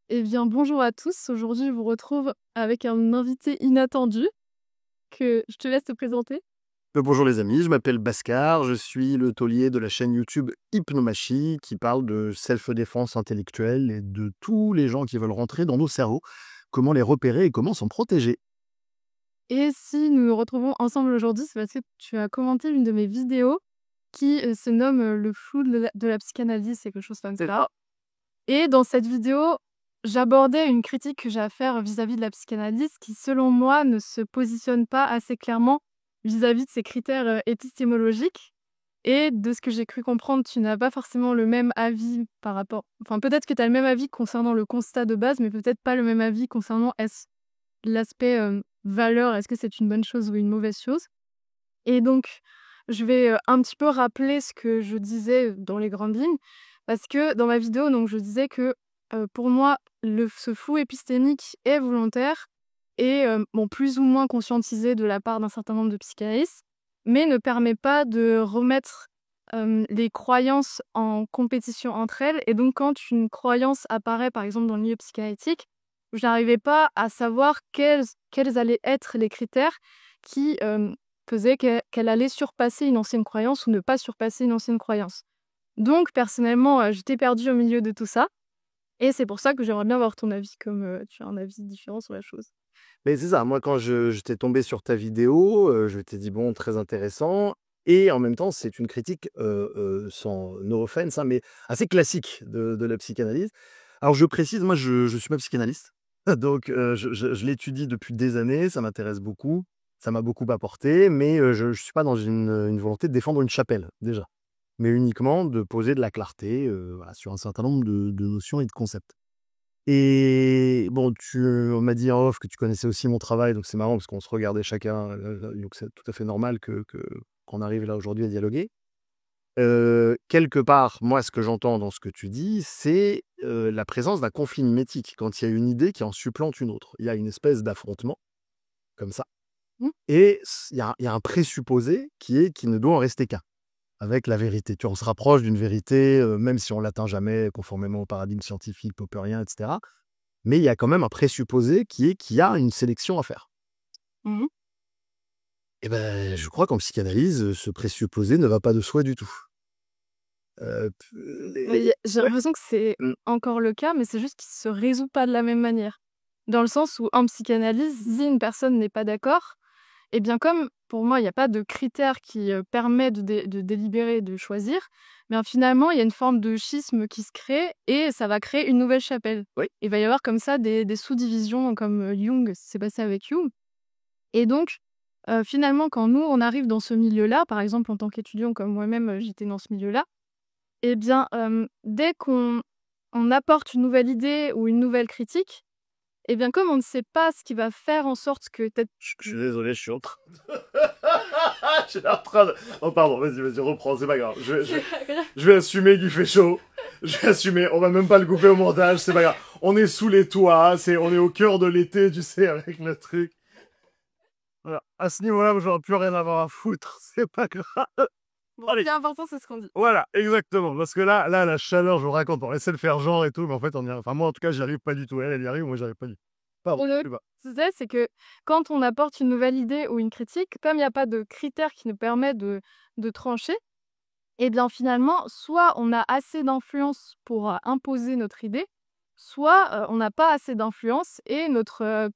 Eh bien, bonjour à tous. Aujourd'hui, je vous retrouve avec un invité inattendu que je te laisse te présenter. Bonjour les amis, je m'appelle Bhaskar, je suis le taulier de la chaîne YouTube Hypnomachie qui parle de self-défense intellectuelle et de tous les gens qui veulent rentrer dans nos cerveaux, comment les repérer et comment s'en protéger. Et si nous nous retrouvons ensemble aujourd'hui, c'est parce que tu as commenté une de mes vidéos qui se nomme Le flou de la psychanalyse, c'est quelque chose comme C'est ça. ça. Et dans cette vidéo, j'abordais une critique que j'ai à faire vis-à-vis de la psychanalyse qui, selon moi, ne se positionne pas assez clairement vis-à-vis de ces critères épistémologiques. Et de ce que j'ai cru comprendre, tu n'as pas forcément le même avis par rapport. Enfin, peut-être que tu as le même avis concernant le constat de base, mais peut-être pas le même avis concernant l'aspect valeur. Est-ce que c'est une bonne chose ou une mauvaise chose? Et donc, je vais un petit peu rappeler ce que je disais dans les grandes lignes, parce que dans ma vidéo, donc, je disais que pour moi, ce flou épistémique est volontaire et bon, plus ou moins conscientisé de la part d'un certain nombre de psychanalystes, mais ne permet pas de remettre les croyances en compétition entre elles. Et donc, quand une croyance apparaît, par exemple, dans le milieu psychanalytique, je n'arrivais pas à savoir quels allaient être les critères qui faisaient qu'elle allait surpasser une ancienne croyance ou ne pas surpasser une ancienne croyance. Donc, personnellement, j'étais perdue au milieu de tout ça. Et c'est pour ça que j'aimerais bien avoir ton avis, comme tu as un avis différent sur la chose. Mais c'est ça, moi quand j'étais tombé sur ta vidéo, je t'ai dit bon, très intéressant, et en même temps c'est une critique, sans no offense, hein, mais assez classique de la psychanalyse. Alors je précise, moi je suis pas psychanalyste, donc je l'étudie depuis des années, ça m'intéresse beaucoup, ça m'a beaucoup apporté, mais je suis pas dans une volonté de défendre une chapelle, déjà, mais uniquement de poser de la clarté, voilà, sur un certain nombre de notions et de concepts. Et bon, on m'a dit en off que tu connaissais aussi mon travail, donc c'est marrant parce qu'on se regardait chacun, donc c'est tout à fait normal qu'on arrive là aujourd'hui à dialoguer. Quelque part, moi, ce que j'entends dans ce que tu dis, c'est la présence d'un conflit mimétique. Quand il y a une idée qui en supplante une autre, il y a une espèce d'affrontement, comme ça, Mmh. et il y a un présupposé qui ne doit en rester qu'un, avec la vérité. Tu vois, on se rapproche d'une vérité, même si on l'atteint jamais, conformément au paradigme scientifique popperien, etc. Mais il y a quand même un présupposé qui est qu'il y a une sélection à faire. Mmh. Et ben, je crois qu'en psychanalyse, ce présupposé ne va pas de soi du tout. P Mais les j'ai Ouais. l'impression que c'est Mmh. encore le cas, mais c'est juste qu'il se résout pas de la même manière. Dans le sens où en psychanalyse, si une personne n'est pas d'accord, et bien comme pour moi, il y a pas de critères qui, permet de délibérer, de choisir, mais finalement, il y a une forme de schisme qui se crée et ça va créer une nouvelle chapelle. Oui. Il va y avoir comme ça des sous-divisions comme, Jung, c'est passé avec Jung. Et donc, finalement, quand nous, on arrive dans ce milieu-là, par exemple en tant qu'étudiant comme moi-même, j'étais dans ce milieu-là, et bien, dès qu'on apporte une nouvelle idée ou une nouvelle critique, et bien, comme on ne sait pas ce qui va faire en sorte que peut-être Je suis désolé, je suis en train je suis en train de oh pardon, vas-y, reprends, c'est pas grave. c'est pas grave. Je vais assumer qu'il fait chaud. Je vais assumer, on va même pas le couper au montage, c'est pas grave. On est sous les toits, on est au cœur de l'été, tu sais, avec le truc. Voilà. À ce niveau-là, j'aurais plus rien à avoir à foutre, c'est pas grave. Bon, ce qui Allez. est important, c'est ce qu'on dit. Voilà, exactement. Parce que là, la chaleur, je vous raconte, on essaie de faire genre et tout, mais en fait, on y arrive. Enfin, moi, en tout cas, j'y arrive pas du tout. Elle y arrive, moi, j'y arrive pas du tout. Pardon, Et le plus bas. sujet, c'est que quand on apporte une nouvelle idée ou une critique, comme il y a pas de critères qui nous permettent de trancher, et bien, finalement, soit on a assez d'influence pour, imposer notre idée, soit, on n'a pas assez d'influence et notre,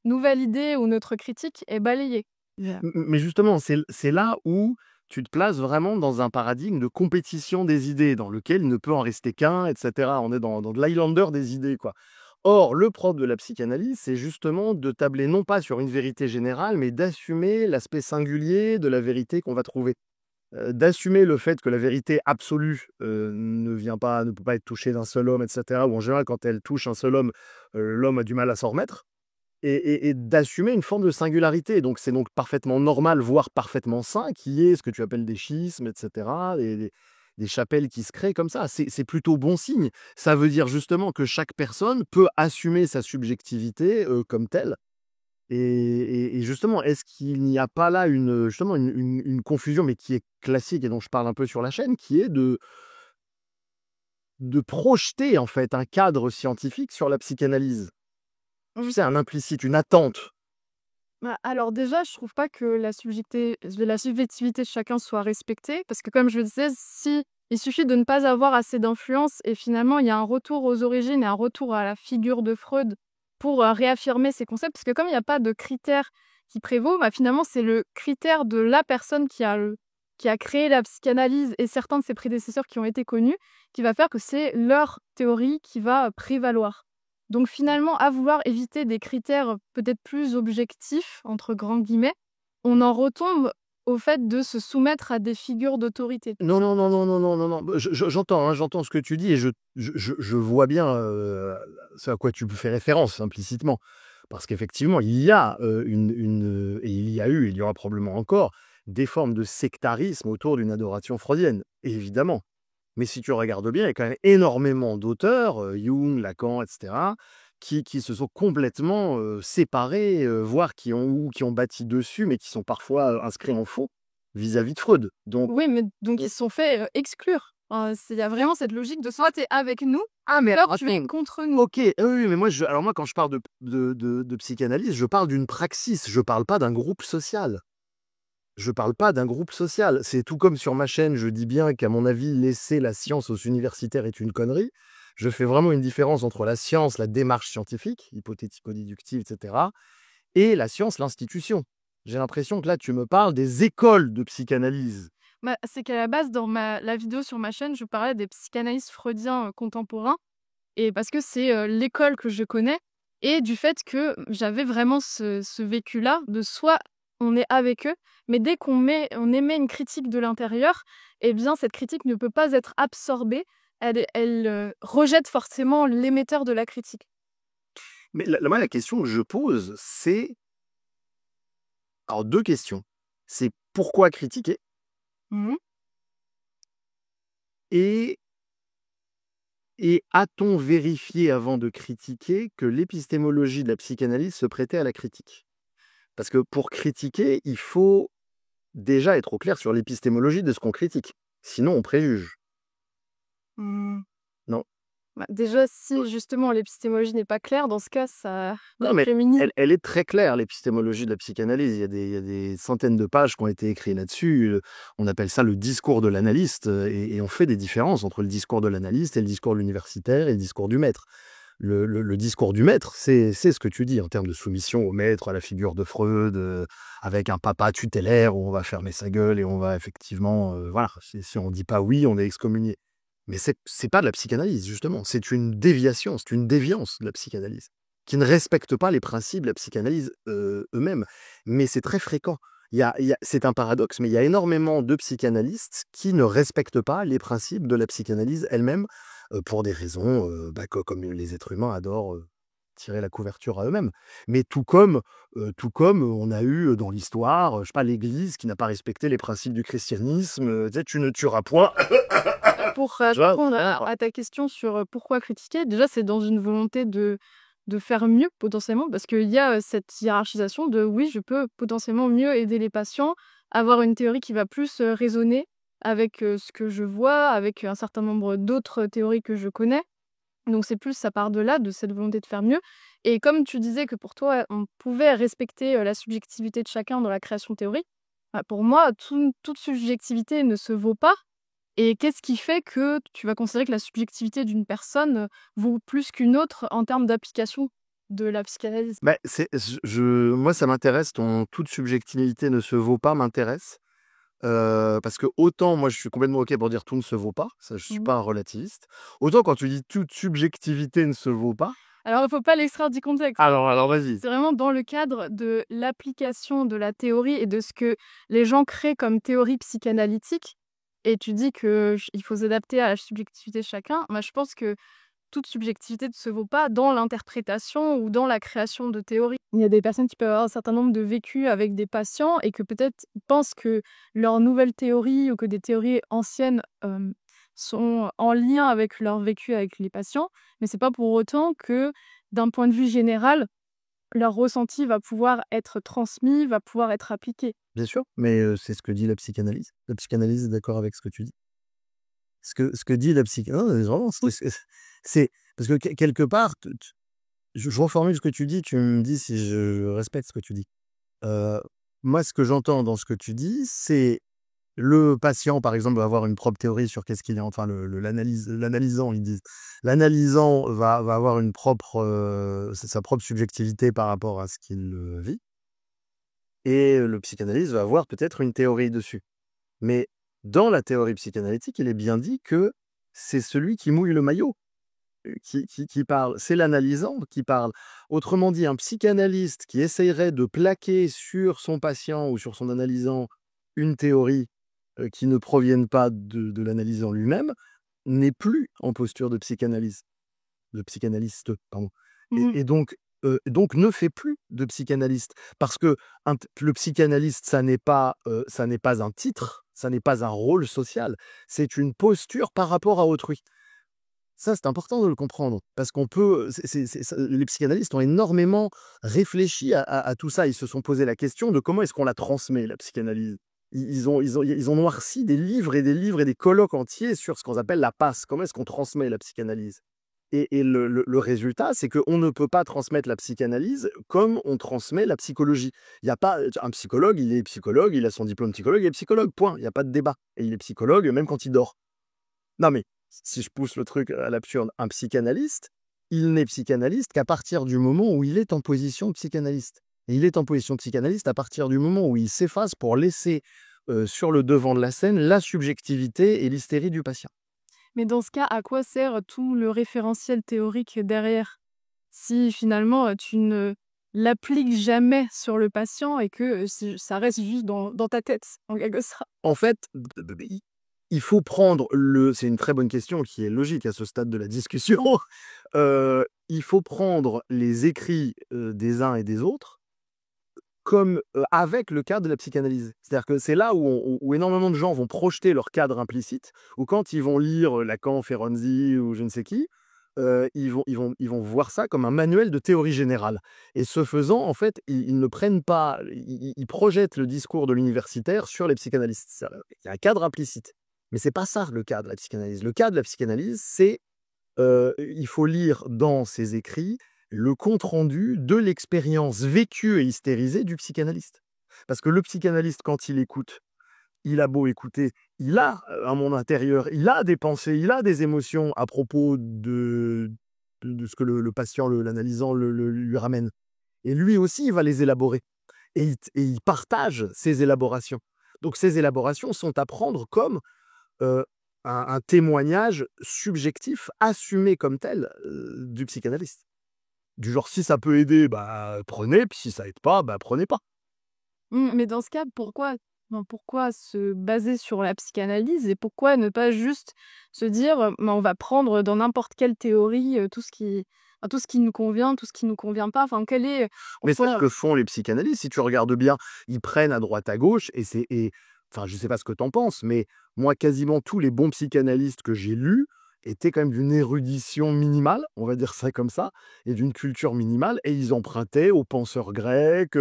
nouvelle idée ou notre critique est balayée. Yeah. Mais justement, c'est là où tu te places vraiment dans un paradigme de compétition des idées, dans lequel il ne peut en rester qu'un, etc. On est dans de l'Highlander des idées, quoi. Or, le propre de la psychanalyse, c'est justement de tabler non pas sur une vérité générale, mais d'assumer l'aspect singulier de la vérité qu'on va trouver. D'assumer le fait que la vérité absolue, ne peut pas être touchée d'un seul homme, et cetera, ou en général, quand elle touche un seul homme, l'homme a du mal à s'en remettre, et d'assumer une forme de singularité. Donc c'est donc parfaitement normal, voire parfaitement sain, qu'il y ait ce que tu appelles des schismes, et cetera, des chapelles qui se créent comme ça. C'est plutôt bon signe. Ça veut dire justement que chaque personne peut assumer sa subjectivité, comme telle, et justement, est-ce qu'il n'y a pas là justement une confusion, mais qui est classique et dont je parle un peu sur la chaîne, qui est de projeter, en fait, un cadre scientifique sur la psychanalyse. Mmh. C'est un implicite, une attente. Bah, alors déjà, je trouve pas que la subjectivité de chacun soit respectée parce que comme je le disais, si il suffit de ne pas avoir assez d'influence et finalement il y a un retour aux origines et un retour à la figure de Freud pour, réaffirmer ces concepts parce que comme il y a pas de critère qui prévaut, bah, finalement c'est le critère de la personne qui a créé la psychanalyse et certains de ses prédécesseurs qui ont été connus, qui va faire que c'est leur théorie qui va prévaloir. Donc finalement, à vouloir éviter des critères peut-être plus «objectifs» entre grands guillemets, on en retombe au fait de se soumettre à des figures d'autorité. Non, non, non, non, non, non, non, non, bah, j'entends, hein, j'entends ce que tu dis et je vois bien, ce à quoi tu fais référence implicitement. Parce qu'effectivement, il y a, et il y aura probablement encore, des formes de sectarisme autour d'une adoration freudienne, évidemment. Mais si tu regardes bien, il y a quand même énormément d'auteurs, Jung, Lacan, et cetera, qui se sont complètement, séparés, voire qui ont bâti dessus, mais qui sont parfois, inscrits en faux vis-à-vis de Freud. Donc Oui, mais donc ils se sont fait, exclure. Il y a vraiment cette logique de soit tu es avec nous, ah mais alors soit tu es attends, contre nous. OK, oui, oui, mais moi alors moi quand je parle de psychanalyse, je parle d'une praxis, je parle pas d'un groupe social. Je parle pas d'un groupe social. C'est tout comme sur ma chaîne, je dis bien qu'à mon avis, laisser la science aux universitaires est une connerie. Je fais vraiment une différence entre la science, la démarche scientifique, hypothético-déductive, et cetera, et la science, l'institution. J'ai l'impression que là, tu me parles des écoles de psychanalyse. Bah, c'est qu'à la base dans la vidéo sur ma chaîne, je parlais des psychanalystes freudiens, contemporains et parce que c'est, l'école que je connais et du fait que j'avais vraiment ce vécu-là de soit on est avec eux, mais dès on émet une critique de l'intérieur et bien cette critique ne peut pas être absorbée. Elle, rejette forcément l'émetteur de la critique. Mais moi, la question que je pose, c'est alors 2 questions. C'est pourquoi critiquer Mmh. et a-t-on vérifié avant de critiquer que l'épistémologie de la psychanalyse se prêtait à la critique? Parce que pour critiquer, il faut déjà être au clair sur l'épistémologie de ce qu'on critique. Sinon, on préjuge. Mmh. Non. Bah, déjà si justement l'épistémologie n'est pas claire, dans ce cas ça Non, mais incrimine. elle est très claire, l'épistémologie de la psychanalyse. Il y a des centaines de pages qui ont été écrites là-dessus. On appelle ça le discours de l'analyste, et on fait des différences entre le discours de l'analyste et le discours de l'universitaire et le discours du maître. Le discours du maître, c'est ce que tu dis en termes de soumission au maître, à la figure de Freud, avec un papa tutélaire où on va fermer sa gueule et on va effectivement, voilà, si on dit pas oui, on est excommunié. Mais c'est pas de la psychanalyse justement, c'est une déviation, c'est une déviance de la psychanalyse, qui ne respecte pas les principes de la psychanalyse, eux-mêmes. Mais c'est très fréquent. C'est un paradoxe, mais il y a énormément de psychanalystes qui ne respectent pas les principes de la psychanalyse elle-même, pour des raisons, bah, comme les êtres humains adorent, tirer la couverture à eux-mêmes. Mais tout comme on a eu, dans l'histoire, je sais pas, l'Église qui n'a pas respecté les principes du christianisme, tu sais: «Tu ne tueras point». Pour Tu vois? répondre à ta question sur, pourquoi critiquer, déjà c'est dans une volonté de faire mieux potentiellement parce qu'il y a, cette hiérarchisation de oui, je peux potentiellement mieux aider les patients, avoir une théorie qui va plus, résonner avec, ce que je vois, avec un certain nombre d'autres théories que je connais. Donc c'est plus ça part de là, de cette volonté de faire mieux et comme tu disais que pour toi, on pouvait respecter, la subjectivité de chacun dans la création théorique, bah, pour moi, toute subjectivité ne se vaut pas et qu'est-ce qui fait que tu vas considérer que la subjectivité d'une personne, vaut plus qu'une autre en termes d'application de la psychanalyse? Bah, moi, ça m'intéresse, ton toute subjectivité ne se vaut pas m'intéresse, parce que autant moi, je suis complètement OK pour dire tout ne se vaut pas, ça je suis Mmh. pas un relativiste. Autant quand tu dis toute subjectivité ne se vaut pas, Alors il faut pas l'extraire du contexte. alors vas-y. C'est vraiment dans le cadre de l'application de la théorie et de ce que les gens créent comme théorie psychanalytique et tu dis que ch il faut s'adapter à la subjectivité de chacun. Moi, je pense que toute subjectivité ne se vaut pas dans l'interprétation ou dans la création de théories. Il y a des personnes qui peuvent avoir un certain nombre de vécus avec des patients et que peut-être ils pensent que leurs nouvelles théories ou que des théories anciennes, sont en lien avec leur vécu avec les patients, mais c'est pas pour autant que, d'un point de vue général, leur ressenti va pouvoir être transmis, va pouvoir être appliqué. Bien sûr, mais c'est ce que dit la psychanalyse. La psychanalyse est d'accord avec ce que tu dis. ce que dit la psychanalyse, vraiment, c'est parce que quelque part, je reformule ce que tu dis, tu me dis si je respecte ce que tu dis. Euh, Moi, ce que j'entends dans ce que tu dis, c'est le patient, par exemple, va avoir une propre théorie sur qu'est-ce qu'il est, enfin, l'analysant, ils disent. L'analysant va avoir une propre, sa propre subjectivité par rapport à ce qu'il vit. Et le psychanalyste va avoir peut-être une théorie dessus. Mais dans la théorie psychanalytique, il est bien dit que c'est celui qui mouille le maillot qui parle. C'est l'analysant qui parle. Autrement dit, un psychanalyste qui essayerait de plaquer sur son patient ou sur son analysant une théorie qui ne proviennent pas de l'analysant lui-même n'est plus en posture de psychanalyse, de psychanalyste, pardon. Mmh. Et donc ne fait plus de psychanalyste. Parce que le psychanalyste, ça n'est pas un titre, ça n'est pas un rôle social, c'est une posture par rapport à autrui. Ça, c'est important de le comprendre, parce qu'on peut, les psychanalystes ont énormément réfléchi à tout ça. Ils se sont posé la question de comment est-ce qu'on la transmet, la psychanalyse. Ils ont noirci des livres et des colloques entiers sur ce qu'on appelle la passe. Comment est-ce qu'on transmet la psychanalyse? Et le résultat, c'est qu'on ne peut pas transmettre la psychanalyse comme on transmet la psychologie. Il n'y a pas un psychologue, il est psychologue, il a son diplôme psychologue, il est psychologue, point. Il n'y a pas de débat. Et il est psychologue même quand il dort. Non, mais si je pousse le truc à l'absurde, un psychanalyste, il n'est psychanalyste qu'à partir du moment où il est en position psychanalyste. Et il est en position psychanalyste à partir du moment où il s'efface pour laisser sur le devant de la scène la subjectivité et l'hystérie du patient. Mais dans ce cas, à quoi sert tout le référentiel théorique derrière? Si finalement, tu ne l'appliques jamais sur le patient et que, ça reste juste dans ta tête, en quelque sorte. En fait, il faut prendre c'est une très bonne question qui est logique à ce stade de la discussion. Il faut prendre les écrits des uns et des autres comme avec le cadre de la psychanalyse. C'est-à-dire que c'est là où énormément de gens vont projeter leur cadre implicite, ou quand ils vont lire Lacan, Ferenczi ou je ne sais qui, ils vont voir ça comme un manuel de théorie générale. Et ce faisant, en fait, ils ne prennent pas, ils projettent le discours de l'universitaire sur les psychanalystes. Il y a un cadre implicite. Mais c'est pas ça le cas de la psychanalyse. Le cas de la psychanalyse, c'est il faut lire dans ses écrits le compte-rendu de l'expérience vécue et hystérisée du psychanalyste. Parce que le psychanalyste, quand il écoute, il a beau écouter, il a un monde intérieur, il a des pensées, il a des émotions à propos de ce que le patient, l'analysant, lui ramène. Et lui aussi, il va les élaborer. Et il partage ces élaborations. Donc ces élaborations sont à prendre comme euh, un témoignage subjectif, assumé comme tel, du psychanalyste. Du genre, si ça peut aider, bah prenez, puis si ça aide pas, bah prenez pas. Mais dans ce cas, pourquoi se baser sur la psychanalyse et pourquoi ne pas juste se dire, on va prendre dans n'importe quelle théorie, tout ce qui nous convient, tout ce qui nous convient pas? Enfin, quel est, Mais c'est ce voilà. que font les psychanalystes. Si tu regardes bien, ils prennent à droite à gauche, enfin, je sais pas ce que t'en penses, mais moi, quasiment tous les bons psychanalystes que j'ai lus étaient quand même d'une érudition minimale, on va dire ça comme ça, et d'une culture minimale, et ils empruntaient aux penseurs grecs,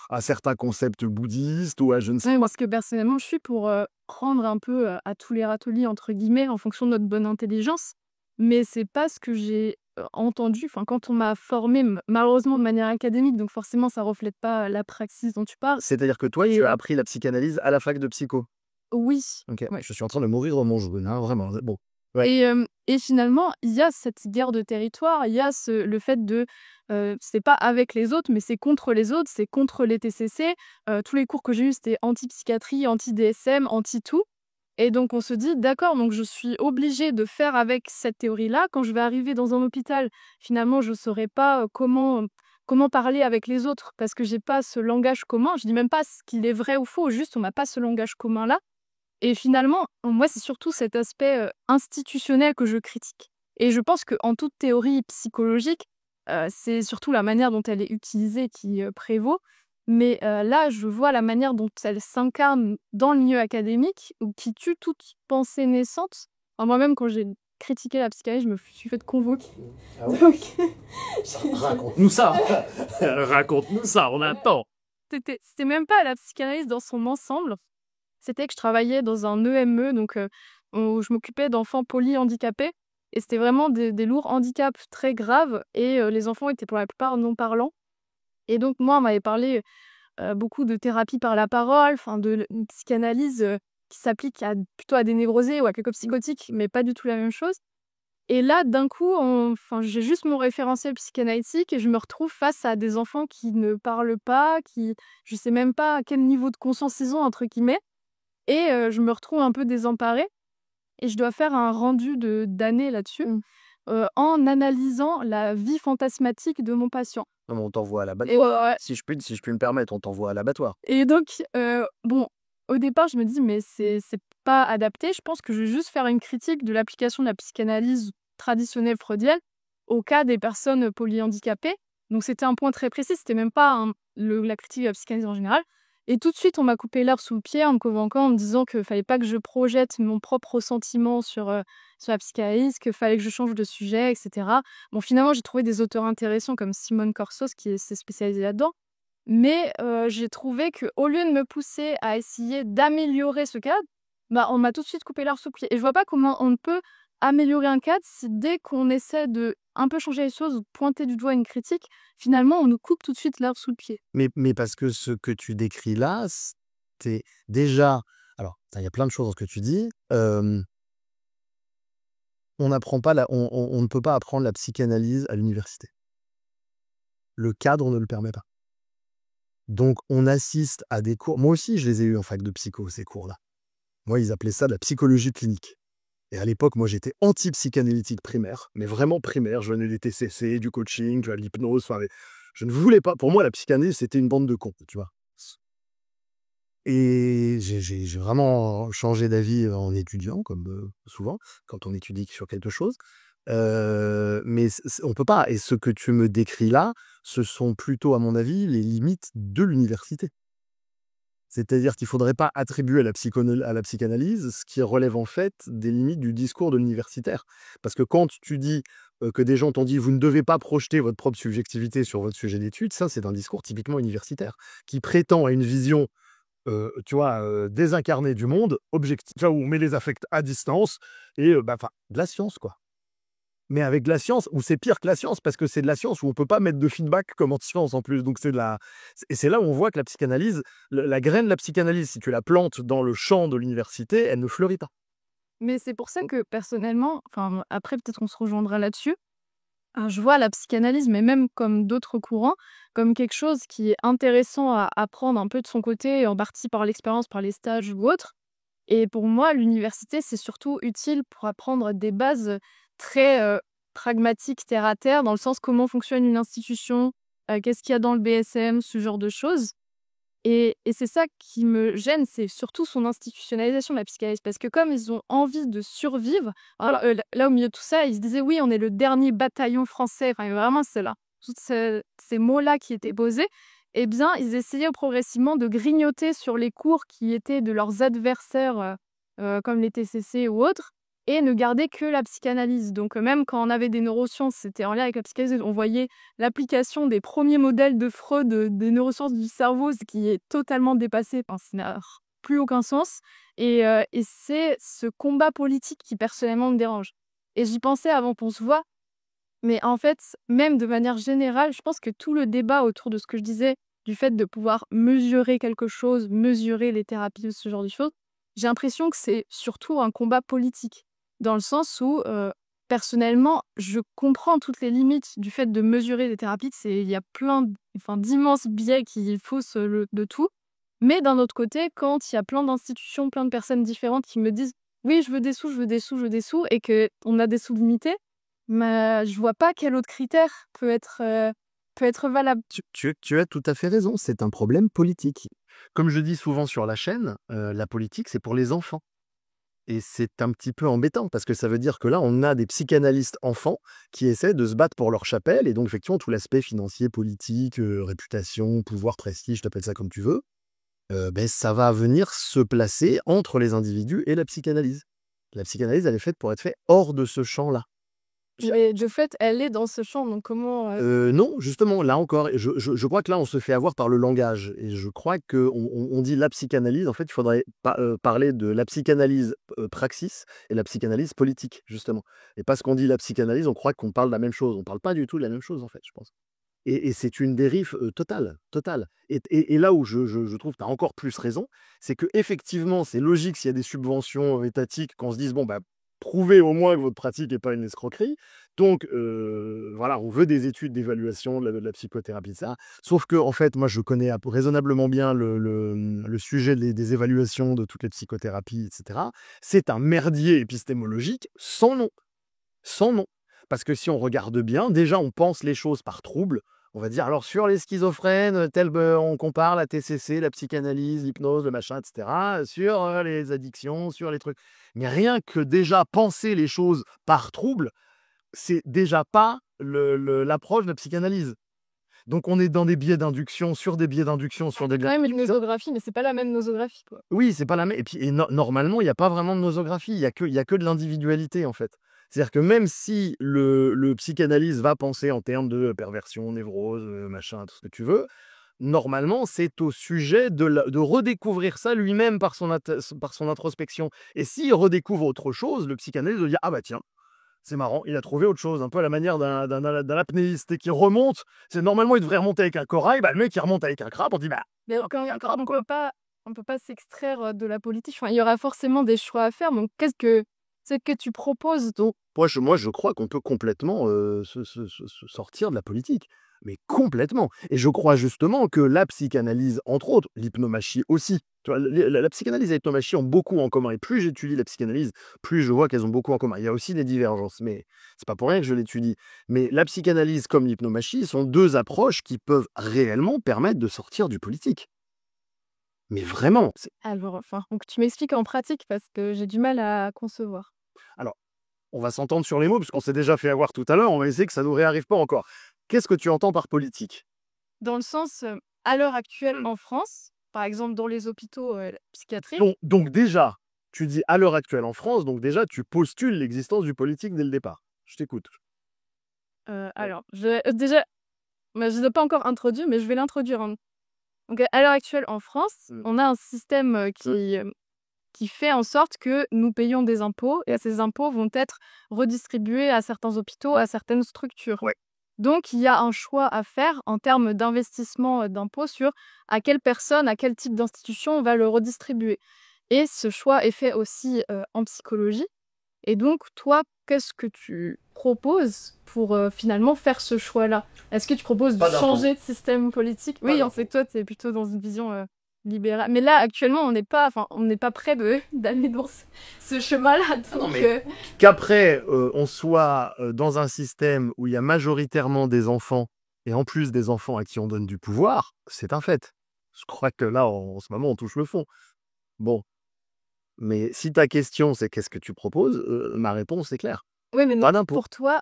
à certains concepts bouddhistes, ou à je ne sais Ouais, quoi. parce que personnellement, je suis pour, prendre un peu, «à tous les râteliers» entre guillemets, en fonction de notre bonne intelligence. Mais c'est pas ce que j'ai, entendu, enfin, quand on m'a formée, malheureusement de manière académique, donc forcément ça reflète pas la praxis dont tu parles. C'est-à-dire que toi, Et tu as appris la psychanalyse à la fac de psycho. oui, Ok, ouais. je suis en train de mourir dans mon jaune, hein, vraiment. Bon, ouais. Et finalement, il y a cette guerre de territoire, il y a le fait de, c'est pas avec les autres, mais c'est contre les autres, c'est contre les TCC. Tous les cours que j'ai eus, c'était anti-psychiatrie, anti-DSM, anti-tout. Et donc on se dit: «D'accord, donc je suis obligée de faire avec cette théorie-là. Quand je vais arriver dans un hôpital, finalement, je saurai pas, comment parler avec les autres parce que j'ai pas ce langage commun». Je dis même pas ce qu'il est vrai ou faux, juste on n'a pas ce langage commun-là. Et finalement, moi, c'est surtout cet aspect, institutionnel que je critique. Et je pense qu'en toute théorie psychologique, c'est surtout la manière dont elle est utilisée qui, prévaut. Mais, là, je vois la manière dont elle s'incarne dans le milieu académique ou qui tue toute pensée naissante. Enfin, moi-même, quand j'ai critiqué la psychanalyse, je me suis fait convoquer. Ah ouais? Donc Raconte-nous ça. Raconte-nous ça, on attend. c'était même pas la psychanalyse dans son ensemble. C'était que je travaillais dans un EME, donc où je m'occupais d'enfants polyhandicapés et c'était vraiment des lourds handicaps très graves et les enfants étaient pour la plupart non parlants et donc moi, on m'avait parlé, beaucoup de thérapie par la parole, enfin une psychanalyse, qui s'applique plutôt à des névrosés ou à quelques psychotiques, mais pas du tout la même chose. Et là, d'un coup, j'ai juste mon référentiel psychanalytique et je me retrouve face à des enfants qui ne parlent pas, qui je sais même pas à quel niveau de conscience ils ont entre guillemets et je me retrouve un peu désemparée et je dois faire un rendu d'année là-dessus, en analysant la vie fantasmatique de mon patient. Non, mais on t'envoie à Et l'abattoir. ouais, ouais. Si je puis me permettre, on t'envoie à l'abattoir. Et donc, bon, au départ, je me dis: «Mais c'est pas adapté». Je pense que je vais juste faire une critique de l'application de la psychanalyse traditionnelle freudienne au cas des personnes polyhandicapées. Donc c'était un point très précis, c'était même pas la critique de la psychanalyse en général. Et tout de suite, on m'a coupé l'herbe sous le pied en me convainquant, en me disant qu'il fallait pas que je projette mon propre ressentiment sur la psychanalyse, qu'il fallait que je change de sujet et cetera. Bon, finalement, j'ai trouvé des auteurs intéressants comme Simone Corsos qui s'est spécialisée là-dedans. Mais j'ai trouvé qu'au lieu de me pousser à essayer d'améliorer ce cadre, bah, on m'a tout de suite coupé l'herbe sous le pied et je vois pas comment on ne peut améliorer un cadre si dès qu'on essaie de un peu changer les choses ou de pointer du doigt une critique, finalement, on nous coupe tout de suite l'herbe sous le pied. Mais parce que ce que tu décris là, c'est déjà alors, il y a plein de choses dans ce que tu dis. On n'apprend pas on ne peut pas apprendre la psychanalyse à l'université. Le cadre ne le permet pas. Donc on assiste à des cours moi aussi je les ai eus en fac de psycho, ces cours-là. Moi, ils appelaient ça de la psychologie clinique. Et à l'époque, moi, j'étais anti-psychanalytique primaire, mais vraiment primaire. Je venais des TCC, du coaching, de l'hypnose. Enfin, je ne voulais pas. Pour moi, la psychanalyse, c'était une bande de cons, tu vois. Et j'ai vraiment changé d'avis en étudiant, comme souvent, quand on étudie sur quelque chose. Mais on peut pas. Et ce que tu me décris là, ce sont plutôt, à mon avis, les limites de l'université. C'est-à-dire qu'il ne faudrait pas attribuer à la psychanalyse ce qui relève en fait des limites du discours de l'universitaire. Parce que quand tu dis que des gens t'ont dit vous ne devez pas projeter votre propre subjectivité sur votre sujet d'étude, ça c'est un discours typiquement universitaire qui prétend à une vision tu vois, désincarnée du monde, objective, tu vois, où on met les affects à distance et de la science quoi. Mais avec de la science, où c'est pire que la science, parce que c'est de la science où on peut pas mettre de feedback comme en science en plus. Donc et c'est là où on voit que la psychanalyse, la graine de la psychanalyse, si tu la plantes dans le champ de l'université, elle ne fleurit pas. Mais c'est pour ça que personnellement, après peut-être qu'on se rejoindra là-dessus, je vois la psychanalyse, mais même comme d'autres courants, comme quelque chose qui est intéressant à apprendre un peu de son côté, en partie par l'expérience, par les stages ou autres. Et pour moi, l'université, c'est surtout utile pour apprendre des bases très pragmatiques, terre à terre, dans le sens comment fonctionne une institution, qu'est-ce qu'il y a dans le BSM, ce genre de choses. Et c'est ça qui me gêne, c'est surtout son institutionnalisation de la psychanalyse. Parce que comme ils ont envie de survivre, alors, là, au milieu de tout ça, ils se disaient oui, on est le dernier bataillon français. Enfin, vraiment, c'est là. Tous ces mots-là qui étaient posés, eh bien, ils essayaient progressivement de grignoter sur les cours qui étaient de leurs adversaires, comme les TCC ou autres, et ne garder que la psychanalyse. Donc, même quand on avait des neurosciences, c'était en lien avec la psychanalyse, on voyait l'application des premiers modèles de Freud, des neurosciences du cerveau, ce qui est totalement dépassé, enfin, ça n'a plus aucun sens. Et c'est ce combat politique qui personnellement me dérange. Et j'y pensais avant qu'on se voit, mais en fait, même de manière générale, je pense que tout le débat autour de ce que je disais, du fait de pouvoir mesurer quelque chose, mesurer les thérapies, ce genre de choses, j'ai l'impression que c'est surtout un combat politique. Dans le sens où, personnellement, je comprends toutes les limites du fait de mesurer des thérapies. Il y a d'immenses biais qui faussent de tout. Mais d'un autre côté, quand il y a plein d'institutions, plein de personnes différentes qui me disent oui, je veux des sous, je veux des sous, je veux des sous, et qu'on a des sous limités, mais je vois pas quel autre critère peut être valable. Tu as tout à fait raison, c'est un problème politique. Comme je dis souvent sur la chaîne, la politique, c'est pour les enfants. Et c'est un petit peu embêtant parce que ça veut dire que là, on a des psychanalystes enfants qui essaient de se battre pour leur chapelle. Et donc, effectivement, tout l'aspect financier, politique, réputation, pouvoir, prestige, t'appelles ça comme tu veux, ça va venir se placer entre les individus et la psychanalyse. La psychanalyse, elle est faite pour être faite hors de ce champ-là. Mais de fait, elle est dans ce champ, donc comment, Non, justement, là encore, et je crois que là, on se fait avoir par le langage et je crois qu'on dit la psychanalyse. En fait, il faudrait parler de la psychanalyse, praxis et la psychanalyse politique, justement, et parce qu'on dit la psychanalyse, on croit qu'on parle de la même chose. On parle pas du tout de la même chose, en fait, je pense, et c'est une dérive, totale, totale, et là où je trouve tu as encore plus raison, c'est qu'effectivement, c'est logique s'il y a des subventions, étatiques, qu'on se dise: «Bon, bah, prouvez au moins que votre pratique n'est pas une escroquerie». Donc voilà, on veut des études d'évaluation de la psychothérapie, ça. Sauf que en fait, moi, je connais raisonnablement bien le sujet des évaluations de toutes les psychothérapies, et cetera. C'est un merdier épistémologique sans nom. Sans nom. Parce que si on regarde bien, déjà, on pense les choses par trouble. On va dire, alors sur les schizophrènes, on compare la TCC, la psychanalyse, l'hypnose, le machin, etc. Sur les addictions, sur les trucs. Mais rien que déjà penser les choses par trouble, c'est déjà pas l'approche de la psychanalyse. Donc on est dans des biais d'induction, sur des biais d'induction, sur des quand biais... même une nosographie, mais c'est pas la même nosographie, quoi. Oui, c'est pas la même. Et puis normalement, il n'y a pas vraiment de nosographie, il y a que de l'individualité, en fait. C'est-à-dire que même si le psychanalyste va penser en termes de perversion, névrose, machin, tout ce que tu veux, normalement, c'est au sujet de redécouvrir ça lui-même par son introspection. Et s'il redécouvre autre chose, le psychanalyste va dire: ah bah tiens, c'est marrant, il a trouvé autre chose, un peu à la manière d'un apnéiste, et qui remonte. C'est normalement, il devrait remonter avec un corail, bah, le mec, il remonte avec un crabe, on dit: bah, Mais encore un crabe, on quoi. peut pas s'extraire, de la politique. Enfin, il y aura forcément des choix à faire, donc qu'est-ce que tu proposes? Donc Moi, je crois qu'on peut complètement se sortir de la politique, mais complètement. Et je crois justement que la psychanalyse, entre autres, l'hypnomachie aussi, tu vois, la psychanalyse et l'hypnomachie ont beaucoup en commun. Et plus j'étudie la psychanalyse, plus je vois qu'elles ont beaucoup en commun. Il y a aussi des divergences, mais c'est pas pour rien que je l'étudie. Mais la psychanalyse comme l'hypnomachie sont deux approches qui peuvent réellement permettre de sortir du politique. Mais vraiment. alors, enfin, donc tu m'expliques en pratique parce que j'ai du mal à concevoir. Alors, on va s'entendre sur les mots, parce qu'on s'est déjà fait avoir tout à l'heure, on va essayer que ça ne nous réarrive pas encore. Qu'est-ce que tu entends par politique? Dans le sens, à l'heure actuelle en France, par exemple dans les hôpitaux, psychiatriques, Donc déjà, tu dis à l'heure actuelle en France, donc déjà tu postules l'existence du politique dès le départ. Je t'écoute. alors déjà, bah, je ne l'ai pas encore introduit, mais je vais l'introduire, hein. Donc à l'heure actuelle en France, Mmh. on a un système, qui fait en sorte que nous payons des impôts et ces impôts vont être redistribués à certains hôpitaux, à certaines structures. Ouais. Donc il y a un choix à faire en termes d'investissement, d'impôts sur à quelle personne, à quel type d'institution on va le redistribuer et ce choix est fait aussi, en psychologie et donc toi, qu'est-ce que tu proposes pour, finalement faire ce choix-là? Est-ce que tu proposes de Pas d'impôt. changer de système politique? Pas Oui, on d'impôt. sait que toi, tu es plutôt dans une vision, libérale. Mais là, actuellement, on n'est pas près d'aller dans ce chemin-là. Ah non, Donc, mais qu'après on soit dans un système où il y a majoritairement des enfants, et en plus des enfants à qui on donne du pouvoir, c'est un fait. Je crois que là, en ce moment, on touche le fond. Bon, mais si ta question c'est qu'est-ce que tu proposes, ma réponse est claire. oui, mais non, Pas d'impôt. pour toi,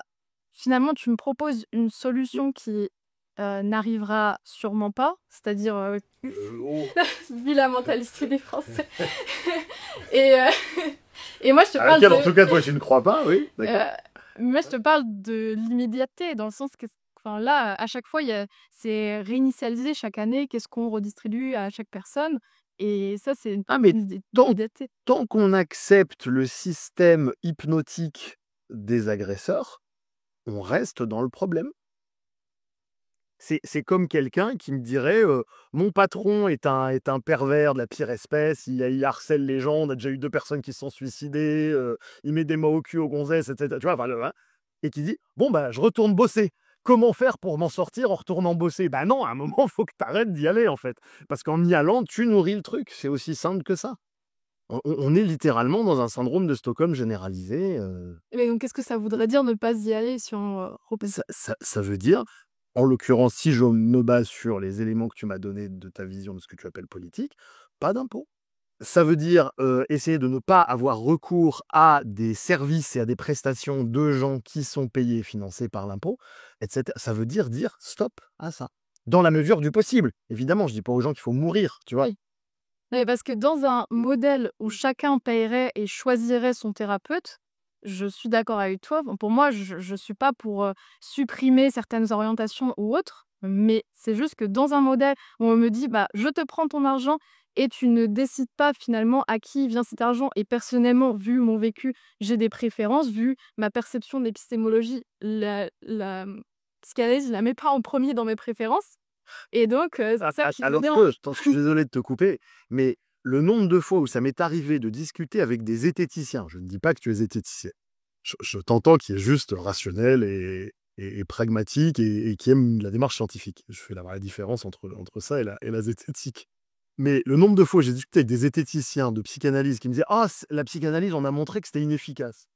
finalement, tu me proposes une solution qui, n'arrivera sûrement pas, c'est-à-dire, Oh. vu la mentalité des Français. Et, et moi, je te À parle laquelle, en de... tout cas, toi, tu ne crois pas, oui, d'accord. Moi, je te parle de l'immédiateté, dans le sens que, enfin, là, à chaque fois, c'est réinitialisé chaque année, qu'est-ce qu'on redistribue à chaque personne. Et ça, c'est une Ah, mais tant immédiateté. tant qu'on accepte le système hypnotique des agresseurs, on reste dans le problème. C'est comme quelqu'un qui me dirait, «Mon patron est un pervers de la pire espèce, il harcèle les gens, on a déjà eu 2 personnes qui se sont suicidées, il met des mots au cul aux gonzesses», et cetera, tu vois? Enfin, et qui dit: «Bon, bah, je retourne bosser. Comment faire pour m'en sortir en retournant bosser?» Bah non, à un moment, il faut que tu arrêtes d'y aller, en fait. Parce qu'en y allant, tu nourris le truc. C'est aussi simple que ça. On est littéralement dans un syndrome de Stockholm généralisé. Mais donc, qu'est-ce que ça voudrait dire ne pas y aller si on repose? Ça veut dire, en l'occurrence, si je me base sur les éléments que tu m'as donnés de ta vision de ce que tu appelles politique, pas d'impôt. Ça veut dire, essayer de ne pas avoir recours à des services et à des prestations de gens qui sont payés et financés par l'impôt, et cetera. Ça veut dire stop à ça. Dans la mesure du possible. Évidemment, je dis pas aux gens qu'il faut mourir, tu vois? Oui. Mais parce que dans un modèle où chacun paierait et choisirait son thérapeute, je suis d'accord avec toi. Bon, pour moi, je suis pas pour, supprimer certaines orientations ou autres, mais c'est juste que dans un modèle où on me dit: «Bah, je te prends ton argent et tu ne décides pas finalement à qui vient cet argent» et personnellement, vu mon vécu, j'ai des préférences, vu ma perception de l'épistémologie, psychanalyse, je la mets pas en premier dans mes préférences et donc c'est ça qui me Alors dérange. que, attends, je suis désolé de te couper, mais le nombre de fois où ça m'est arrivé de discuter avec des zététiciens, je ne dis pas que tu es zététicien, je t'entends qui est juste rationnel et pragmatique et qui aime la démarche scientifique. Je fais la vraie différence entre ça et la zététique. Mais le nombre de fois où j'ai discuté avec des zététiciens de psychanalyse qui me disaient ah, la psychanalyse, on a montré que c'était inefficace.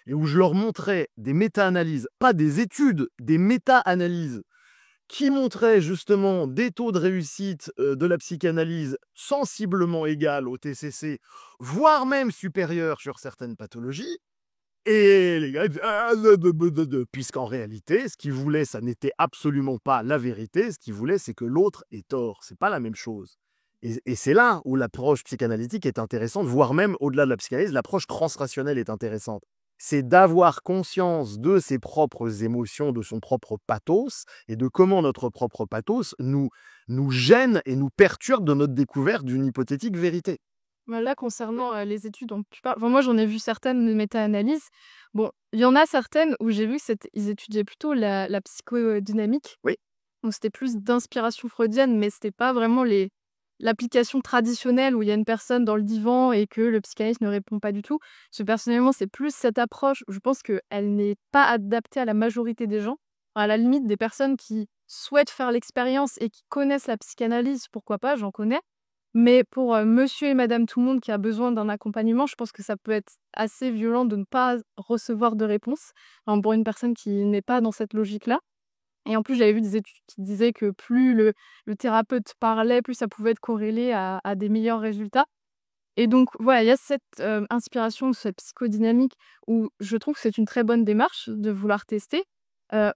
Et où je leur montrais des méta-analyses, pas des études, des méta-analyses qui montrait justement des taux de réussite de la psychanalyse sensiblement égal au TCC, voire même supérieurs sur certaines pathologies. Et les gars, ils disaient, ah, puisqu'en réalité, ce qu'ils voulaient, ça n'était absolument pas la vérité. Ce qu'ils voulaient, c'est que l'autre ait tort. C'est pas la même chose. Et c'est là où l'approche psychanalytique est intéressante, voire même au-delà de la psychanalyse, l'approche transrationnelle est intéressante. C'est d'avoir conscience de ses propres émotions, de son propre pathos, et de comment notre propre pathos nous gêne et nous perturbe de notre découverte d'une hypothétique vérité. Bah, là, concernant, les études dont tu parles, enfin, moi, j'en ai vu certaines méta-analyses. Bon, il y en a certaines où j'ai vu que ils étudiaient plutôt la psychodynamique. Oui. Donc c'était plus d'inspiration freudienne, mais c'était pas vraiment l'application traditionnelle où il y a une personne dans le divan et que le psychanalyste ne répond pas du tout. Parce que personnellement, c'est plus cette approche où je pense qu'elle n'est pas adaptée à la majorité des gens. À la limite, des personnes qui souhaitent faire l'expérience et qui connaissent la psychanalyse, pourquoi pas, j'en connais. Mais pour, monsieur et madame tout le monde qui a besoin d'un accompagnement, je pense que ça peut être assez violent de ne pas recevoir de réponse, enfin, pour une personne qui n'est pas dans cette logique-là. Et en plus, j'avais vu des études qui disaient que plus le thérapeute parlait, plus ça pouvait être corrélé à des meilleurs résultats. Et donc voilà, il y a cette, inspiration, cette psychodynamique où je trouve que c'est une très bonne démarche de vouloir tester.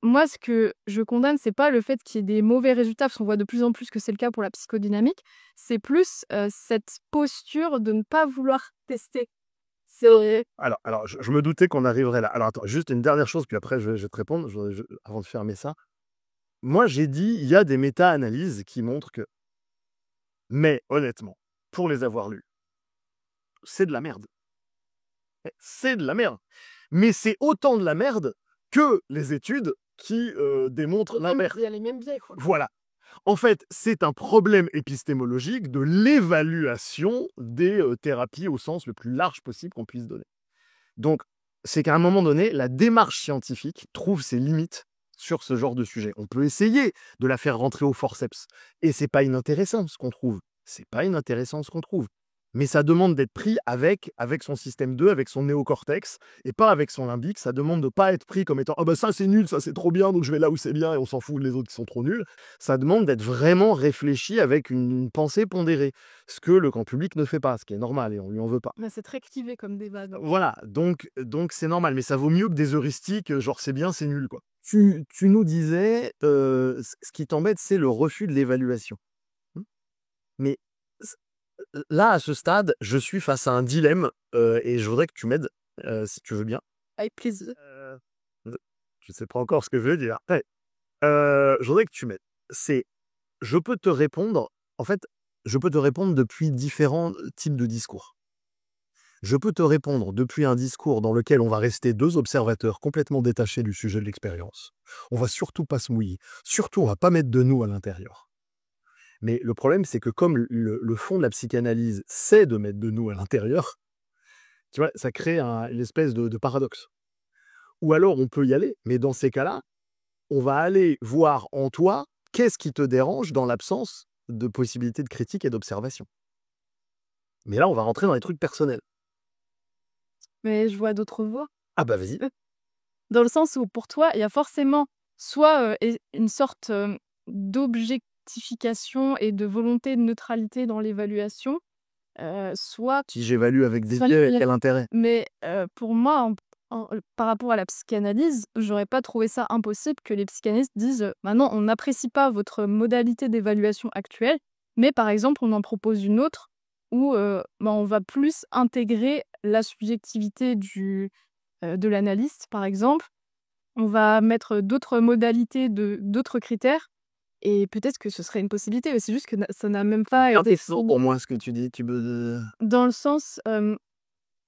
Moi, ce que je condamne, c'est pas le fait qu'il y ait des mauvais résultats, parce qu'on voit de plus en plus que c'est le cas pour la psychodynamique. C'est plus, cette posture de ne pas vouloir tester. C'est vrai. Alors je me doutais qu'on arriverait là. Alors attends, juste une dernière chose, puis après je vais te répondre, avant de fermer ça. Moi, j'ai dit, il y a des méta-analyses qui montrent que... Mais honnêtement, pour les avoir lues, c'est de la merde. C'est de la merde. Mais c'est autant de la merde que les études qui démontrent l'inverse. Il y a les mêmes biais, quoi. Voilà. En fait, c'est un problème épistémologique de l'évaluation des thérapies au sens le plus large possible qu'on puisse donner. Donc, c'est qu'à un moment donné, la démarche scientifique trouve ses limites sur ce genre de sujet. On peut essayer de la faire rentrer au forceps. Et c'est pas inintéressant ce qu'on trouve. C'est pas inintéressant ce qu'on trouve. Mais ça demande d'être pris avec son système 2, avec son néocortex, et pas avec son limbique. Ça demande de pas être pris comme étant «Ah bah ça c'est nul, ça c'est trop bien, donc je vais là où c'est bien et on s'en fout les autres qui sont trop nuls». Ça demande d'être vraiment réfléchi avec une pensée pondérée, ce que le grand public ne fait pas, ce qui est normal et on lui en veut pas. Mais c'est très clivé comme débat, donc. Voilà, donc c'est normal, mais ça vaut mieux que des heuristiques, genre c'est bien, c'est nul, quoi. Tu nous disais, ce qui t'embête, c'est le refus de l'évaluation. Mmh. Mais là, à ce stade, je suis face à un dilemme et je voudrais que tu m'aides, si tu veux bien. Avec plaisir. Je ne sais pas encore ce que je veux dire. Ouais. Je voudrais que tu m'aides. Je peux te répondre, en fait, je peux te répondre depuis différents types de discours. Je peux te répondre depuis un discours dans lequel on va rester deux observateurs complètement détachés du sujet de l'expérience. On va surtout pas se mouiller. Surtout, on va pas mettre de nous à l'intérieur. Mais le problème, c'est que comme le fond de la psychanalyse, c'est de mettre de nous à l'intérieur, tu vois, ça crée une espèce de paradoxe. Ou alors, on peut y aller, mais dans ces cas-là, on va aller voir en toi qu'est-ce qui te dérange dans l'absence de possibilité de critique et d'observation. Mais là, on va rentrer dans les trucs personnels. Mais je vois d'autres voies. Ah bah vas-y. Dans le sens où pour toi, il y a forcément soit, une sorte, d'objectification et de volonté de neutralité dans l'évaluation, soit Si j'évalue avec des soit biais, quel intérêt? mais, pour moi, par rapport à la psychanalyse, j'aurais pas trouvé ça impossible que les psychanalystes disent, «Bah non, on n'apprécie pas votre modalité d'évaluation actuelle, mais par exemple, on en propose une autre où, bah, on va plus intégrer la subjectivité de l'analyste, par exemple. On va mettre d'autres modalités, d'autres critères et peut-être que ce serait une possibilité, mais c'est juste que ça n'a même pas été fait. Pour moi, ce que tu dis, tu me... Dans le sens,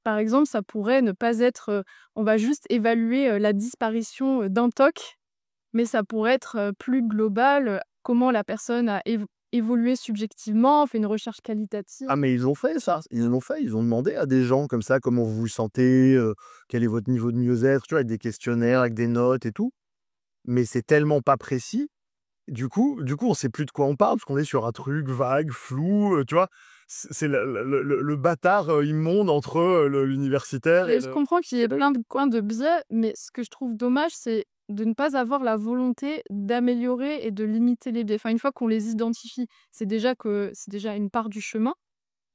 par exemple, ça pourrait ne pas être, on va juste évaluer, la disparition, d'un TOC, mais ça pourrait être, plus global, comment la personne a évolué subjectivement, fait une recherche qualitative. Ah, mais ils ont fait ça, ils l'ont fait, ils ont demandé à des gens comme ça comment vous vous sentez, quel est votre niveau de mieux-être, tu vois, avec des questionnaires, avec des notes et tout. Mais c'est tellement pas précis. Du coup, on sait plus de quoi on parle parce qu'on est sur un truc vague, flou, tu vois. C'est le bâtard immonde entre l'universitaire et Et je le... comprends qu'il y ait plein de coins de biais, mais ce que je trouve dommage, c'est de ne pas avoir la volonté d'améliorer et de limiter les biais. Enfin, une fois qu'on les identifie, c'est déjà une part du chemin.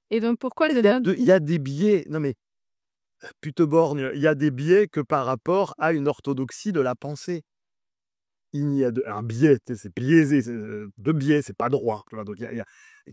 Et donc, pourquoi les Il y a des biais, non mais, pute borgne, il y a des biais que par rapport à une orthodoxie de la pensée. Il y a un biais, tu sais, c'est biaisé, de biais, c'est pas droit. Tu vois, donc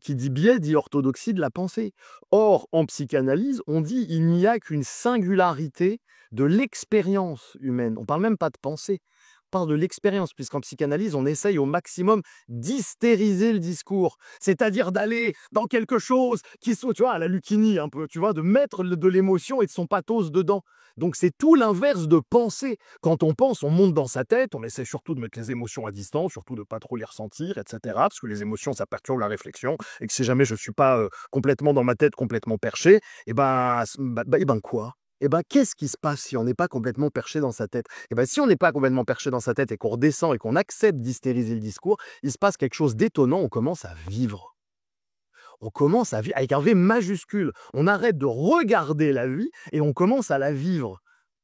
qui dit biais dit orthodoxie de la pensée. Or, en psychanalyse, on dit il n'y a qu'une singularité de l'expérience humaine. On parle même pas de pensée, on parle de l'expérience, puisqu'en psychanalyse, on essaye au maximum d'hystériser le discours, c'est-à-dire d'aller dans quelque chose qui soit, tu vois, à la Lucchini un peu, tu vois, de mettre de l'émotion et de son pathos dedans. Donc c'est tout l'inverse de penser. Quand on pense, on monte dans sa tête, on essaie surtout de mettre les émotions à distance, surtout de ne pas trop les ressentir, etc. Parce que les émotions, ça perturbe la réflexion, et que si jamais je ne suis pas complètement dans ma tête, complètement perché, quoi? Qu'est-ce qui se passe si on n'est pas complètement perché dans sa tête? Si on n'est pas complètement perché dans sa tête et qu'on redescend et qu'on accepte d'hystériser le discours, il se passe quelque chose d'étonnant, on commence à vivre. On commence à vivre avec un V majuscule. On arrête de regarder la vie et on commence à la vivre.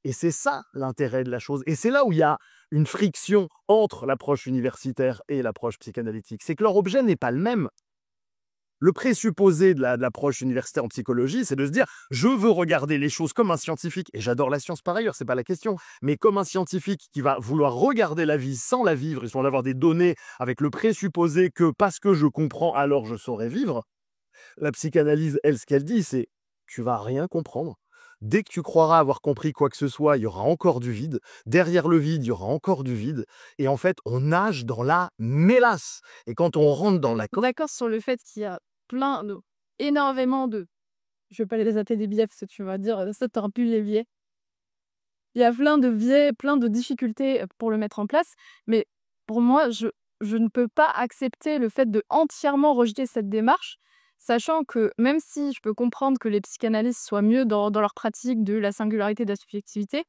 Et c'est ça l'intérêt de la chose. Et c'est là où il y a une friction entre l'approche universitaire et l'approche psychanalytique. C'est que leur objet n'est pas le même. Le présupposé de l'approche universitaire en psychologie, c'est de se dire « je veux regarder les choses comme un scientifique », et j'adore la science par ailleurs, c'est pas la question, mais comme un scientifique qui va vouloir regarder la vie sans la vivre, et sans avoir des données avec le présupposé que parce que je comprends, alors je saurais vivre. La psychanalyse, elle, ce qu'elle dit, c'est « tu vas rien comprendre ». Dès que tu croiras avoir compris quoi que ce soit, il y aura encore du vide. Derrière le vide, il y aura encore du vide. Et en fait, on nage dans la mélasse. Et quand on rentre dans la... D'accord sur le fait qu'il y a énormément de, je vais pas les appeler des biais parce que tu vas dire, ça t'auras plus les biais. Il y a plein de biais, plein de difficultés pour le mettre en place, mais pour moi, je ne peux pas accepter le fait de entièrement rejeter cette démarche, sachant que même si je peux comprendre que les psychanalystes soient mieux dans leur pratique de la singularité de la subjectivité,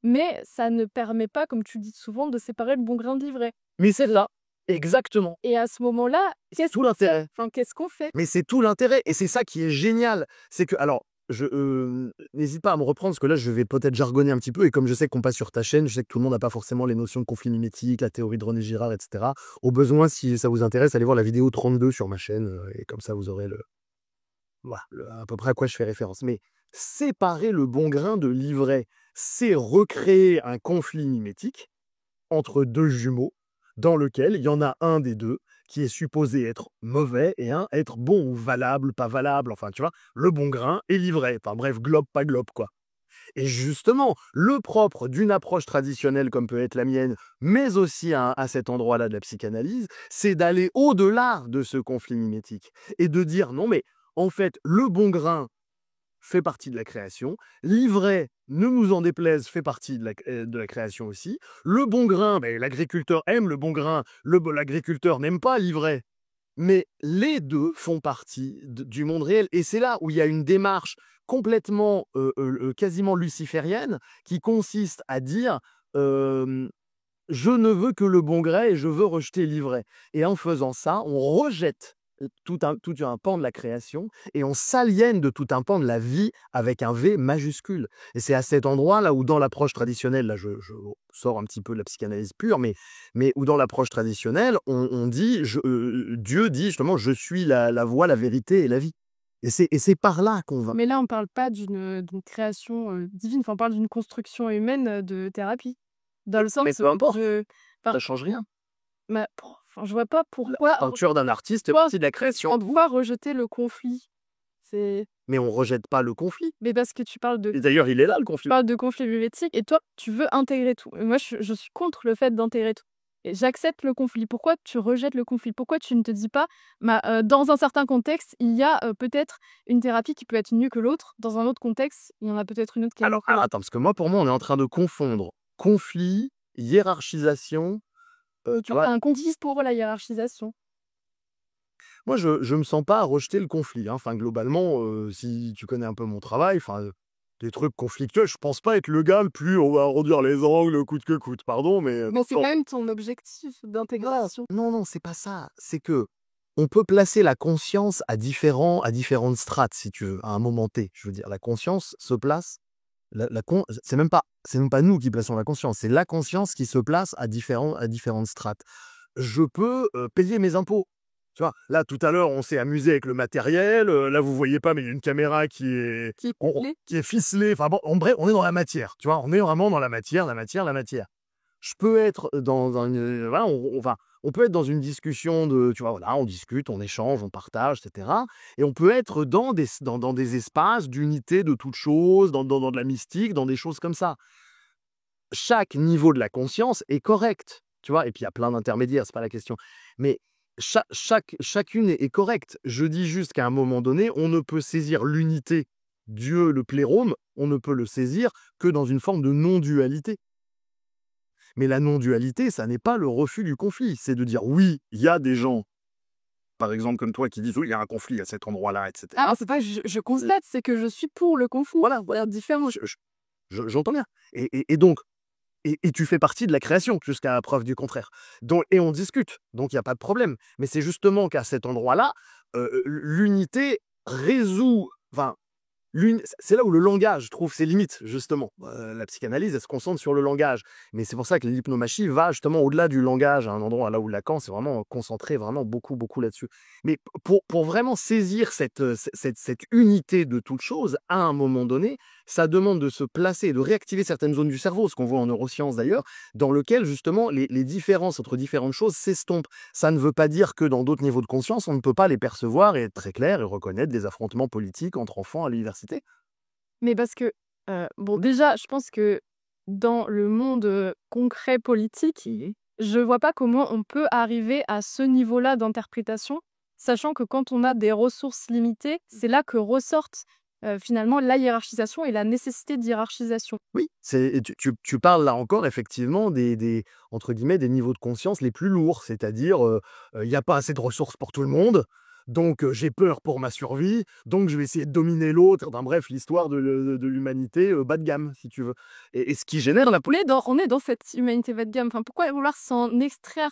mais ça ne permet pas, comme tu dis souvent, de séparer le bon grain de l'ivraie. Mais c'est là, exactement. Et à ce moment-là, C'est tout l'intérêt. Enfin, qu'est-ce qu'on fait? Mais c'est tout l'intérêt. Et c'est ça qui est génial. C'est que, alors, n'hésite pas à me reprendre, parce que là, je vais peut-être jargonner un petit peu. Et comme je sais qu'on passe sur ta chaîne, je sais que tout le monde n'a pas forcément les notions de conflit mimétique, la théorie de René Girard, etc. Au besoin, si ça vous intéresse, allez voir la vidéo 32 sur ma chaîne. Et comme ça, vous aurez voilà, à peu près à quoi je fais référence. Mais séparer le bon grain de l'ivraie, c'est recréer un conflit mimétique entre deux jumeaux, dans lequel il y en a un des deux qui est supposé être mauvais et un être bon ou valable, pas valable, enfin tu vois, le bon grain et l'ivraie, enfin bref, globe, pas globe quoi. Et justement, le propre d'une approche traditionnelle comme peut être la mienne, mais aussi à cet endroit-là de la psychanalyse, c'est d'aller au-delà de ce conflit mimétique et de dire non mais en fait, le bon grain fait partie de la création. L'ivraie, ne nous en déplaise, fait partie de la création aussi. Le bon grain, ben, l'agriculteur aime le bon grain, l'agriculteur n'aime pas l'ivraie. Mais les deux font partie du monde réel. Et c'est là où il y a une démarche complètement, quasiment luciférienne, qui consiste à dire je ne veux que le bon gré et je veux rejeter l'ivraie. Et en faisant ça, on rejette tout un pan de la création et on s'aliène de tout un pan de la vie avec un V majuscule. Et c'est à cet endroit là où dans l'approche traditionnelle, là je sors un petit peu de la psychanalyse pure, mais où dans l'approche traditionnelle, on dit, Dieu dit justement, je suis la voie, la vérité et la vie. Et c'est par là qu'on va. Mais là, on parle pas d'une création divine, enfin, on parle d'une construction humaine de thérapie. Dans le sens Mais peu importe, enfin, ça change rien. enfin, je vois pas pourquoi La peinture d'un artiste est pourquoi partie de la création. pourquoi rejeter le conflit? Mais on rejette pas le conflit. Mais parce que tu parles Et d'ailleurs, il est là le conflit. de conflit mimétique et toi, tu veux intégrer tout. Et moi, je suis contre le fait d'intégrer tout. Et j'accepte le conflit. Pourquoi tu rejettes le conflit? Pourquoi tu ne te dis pas, dans un certain contexte, il y a peut-être une thérapie qui peut être mieux que l'autre. Dans un autre contexte, il y en a peut-être une autre qui est mieux que Alors attends, parce que pour moi, on est en train de confondre conflit, hiérarchisation, tu vois? un contexte pour la hiérarchisation. Moi, je me sens pas à rejeter le conflit, hein. Enfin, globalement, si tu connais un peu mon travail, enfin, des trucs conflictueux, je pense pas être le gars le plus «on va arrondir les angles coûte que coûte», pardon, mais Mais c'est non. quand même ton objectif d'intégration. Non, non, c'est pas ça. C'est que on peut placer la conscience à différentes strates, si tu veux, à un moment T. Je veux dire, la conscience se place c'est même pas nous qui plaçons la conscience, c'est la conscience qui se place à différentes strates. Je peux, payer mes impôts. Tu vois? Là, tout à l'heure, on s'est amusé avec le matériel, là, vous voyez pas, mais il y a une caméra qui est ficelée. Enfin bon, en bref, on est dans la matière, tu vois? On est vraiment dans la matière, la matière, la matière. Je peux être voilà, on peut être dans une discussion tu vois, voilà, on discute, on échange, on partage, et cetera, et on peut être dans des espaces d'unité de toutes choses, dans de la mystique, dans des choses comme ça. Chaque niveau de la conscience est correct, tu vois? Et puis il y a plein d'intermédiaires, c'est pas la question. Mais chacune est correcte. Je dis juste qu'à un moment donné, on ne peut saisir l'unité, Dieu, le plérôme, on ne peut le saisir que dans une forme de non-dualité. Mais la non-dualité, ça n'est pas le refus du conflit. C'est de dire oui, il y a des gens, par exemple comme toi, qui disent oui, il y a un conflit à cet endroit-là, etc. Ah, c'est pas que je constate, c'est que je suis pour le conflit. Voilà, différent. J'entends bien. Et donc, tu fais partie de la création jusqu'à preuve du contraire. Donc, et on discute. Donc, il n'y a pas de problème. Mais c'est justement qu'à cet endroit-là, l'unité résout. Enfin, c'est là où le langage trouve ses limites, justement. La psychanalyse, elle se concentre sur le langage. Mais c'est pour ça que l'hypnomachie va justement au-delà du langage, à un endroit là où Lacan s'est vraiment concentré vraiment beaucoup, beaucoup là-dessus. Mais pour vraiment saisir cette unité de toute chose, à un moment donné, ça demande de se placer, de réactiver certaines zones du cerveau, ce qu'on voit en neurosciences d'ailleurs, dans lequel justement les différences entre différentes choses s'estompent. Ça ne veut pas dire que dans d'autres niveaux de conscience, on ne peut pas les percevoir et être très clair et reconnaître des affrontements politiques entre enfants à l'université. Mais parce que, bon, déjà, je pense que dans le monde, concret politique, je vois pas comment on peut arriver à ce niveau-là d'interprétation, sachant que quand on a des ressources limitées, c'est là que ressortent, finalement la hiérarchisation et la nécessité d'hiérarchisation. Oui, tu parles là encore effectivement des entre guillemets «des niveaux de conscience les plus lourds», c'est-à-dire, il y a pas assez de ressources pour tout le monde, donc j'ai peur pour ma survie, donc je vais essayer de dominer l'autre. Enfin bref, l'histoire de l'humanité, bas de gamme, si tu veux, et ce qui génère la On est dans cette humanité bas de gamme, enfin, pourquoi vouloir s'en extraire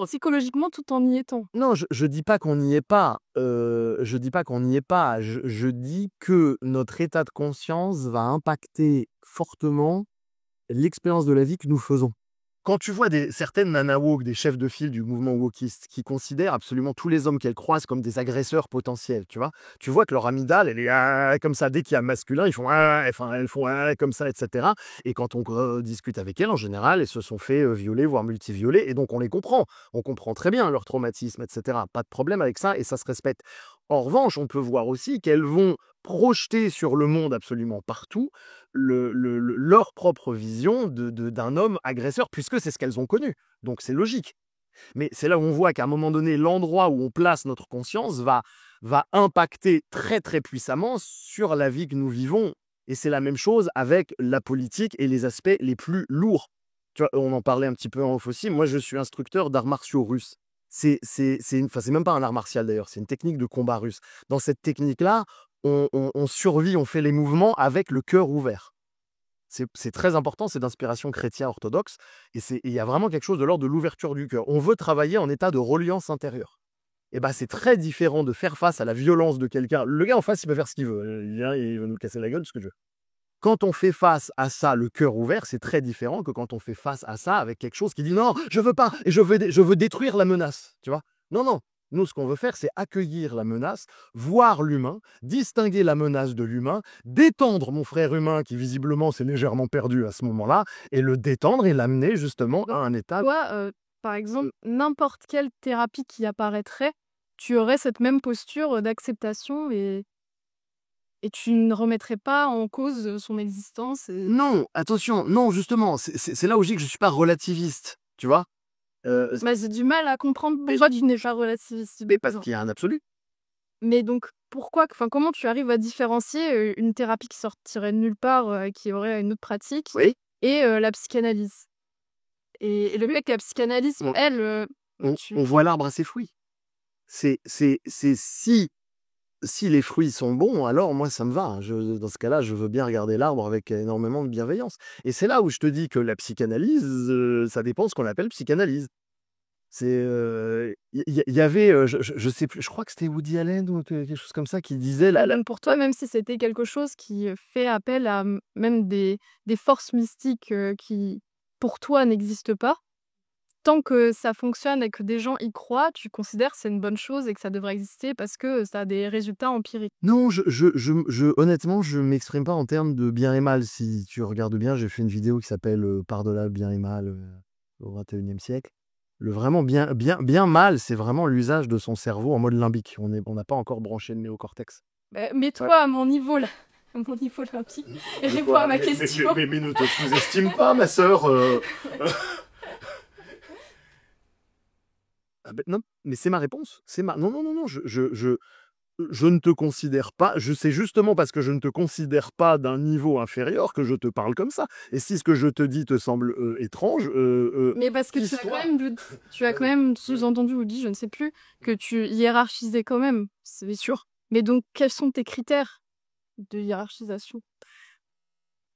psychologiquement tout en y étant? Non, je dis pas qu'on n'y est pas, je dis pas qu'on n'y est pas, je dis que notre état de conscience va impacter fortement l'expérience de la vie que nous faisons. Quand tu vois certaines nanas woke, des chefs de file du mouvement wokiste, qui considèrent absolument tous les hommes qu'elles croisent comme des agresseurs potentiels, tu vois? Tu vois que leur amygdale, elle est comme ça. Dès qu'il y a masculin, ils font enfin, elles font comme ça, et cetera. Et quand on discute avec elles, en général, elles se sont fait violer, voire multivioler, et donc on les comprend. On comprend très bien leur traumatisme, et cetera. Pas de problème avec ça, et ça se respecte. En revanche, on peut voir aussi qu'elles vont projeter sur le monde absolument partout leur propre vision d'un homme agresseur, puisque c'est ce qu'elles ont connu. Donc c'est logique. Mais c'est là où on voit qu'à un moment donné, l'endroit où on place notre conscience va impacter très très puissamment sur la vie que nous vivons. Et c'est la même chose avec la politique et les aspects les plus lourds. Tu vois, on en parlait un petit peu en off aussi. Moi, je suis instructeur d'arts martiaux russes. C'est même pas un art martial d'ailleurs, c'est une technique de combat russe. Dans cette technique-là, on survit, on fait les mouvements avec le cœur ouvert. C'est très important, c'est d'inspiration chrétienne orthodoxe, et il y a vraiment quelque chose de l'ordre de l'ouverture du cœur. On veut travailler en état de reliance intérieure. Et ben c'est très différent de faire face à la violence de quelqu'un. Le gars en face, il peut faire ce qu'il veut. Il vient, il va nous casser la gueule, ce que je veux. Quand on fait face à ça, le cœur ouvert, c'est très différent que quand on fait face à ça avec quelque chose qui dit non, je veux pas, et je veux détruire la menace. Tu vois? Non, non. Nous, ce qu'on veut faire, c'est accueillir la menace, voir l'humain, distinguer la menace de l'humain, détendre mon frère humain qui visiblement s'est légèrement perdu à ce moment-là, et le détendre et l'amener justement à un état. Toi, par exemple, n'importe quelle thérapie qui apparaîtrait, tu aurais cette même posture, d'acceptation et et tu ne remettrais pas en cause son existence. Non, attention, non, justement, c'est là où je dis que je suis pas relativiste, tu vois. Bah, j'ai du mal à comprendre pourquoi tu n'es pas relativiste. Mais parce qu'il y a un absolu. Mais donc, comment tu arrives à différencier une thérapie qui sortirait de nulle part, qui aurait une autre pratique, Oui. et la psychanalyse? Et le fait que la psychanalyse, On, elle, on voit l'arbre à ses fruits. C'est si les fruits sont bons, alors moi ça me va. Dans ce cas-là, je veux bien regarder l'arbre avec énormément de bienveillance. Et c'est là où je te dis que la psychanalyse, ça dépend de ce qu'on appelle psychanalyse. Il y avait, je sais plus, je crois que c'était Woody Allen ou quelque chose comme ça qui disait donc pour toi, même si c'était quelque chose qui fait appel à même des forces mystiques qui, pour toi, n'existent pas, tant que ça fonctionne et que des gens y croient, tu considères que c'est une bonne chose et que ça devrait exister parce que ça a des résultats empiriques. Non, honnêtement, je m'exprime pas en termes de bien et mal. Si tu regardes bien, j'ai fait une vidéo qui s'appelle Par-delà le bien et mal au XXIe siècle. Le vraiment bien mal, c'est vraiment l'usage de son cerveau en mode limbique. On n'a pas encore branché le néocortex. Bah, mets-toi à mon niveau là, à mon niveau limpique, et réponds à ma question. Mais ne te sous-estime pas, ma sœur. Ah ben, non, mais c'est ma réponse. Non, je ne te considère pas. C'est justement parce que je ne te considère pas d'un niveau inférieur que je te parle comme ça. Et si ce que je te dis te semble étrange, Mais parce que tu as quand même sous-entendu ou dit, je ne sais plus, que tu hiérarchisais quand même, c'est sûr. Mais donc, quels sont tes critères de hiérarchisation?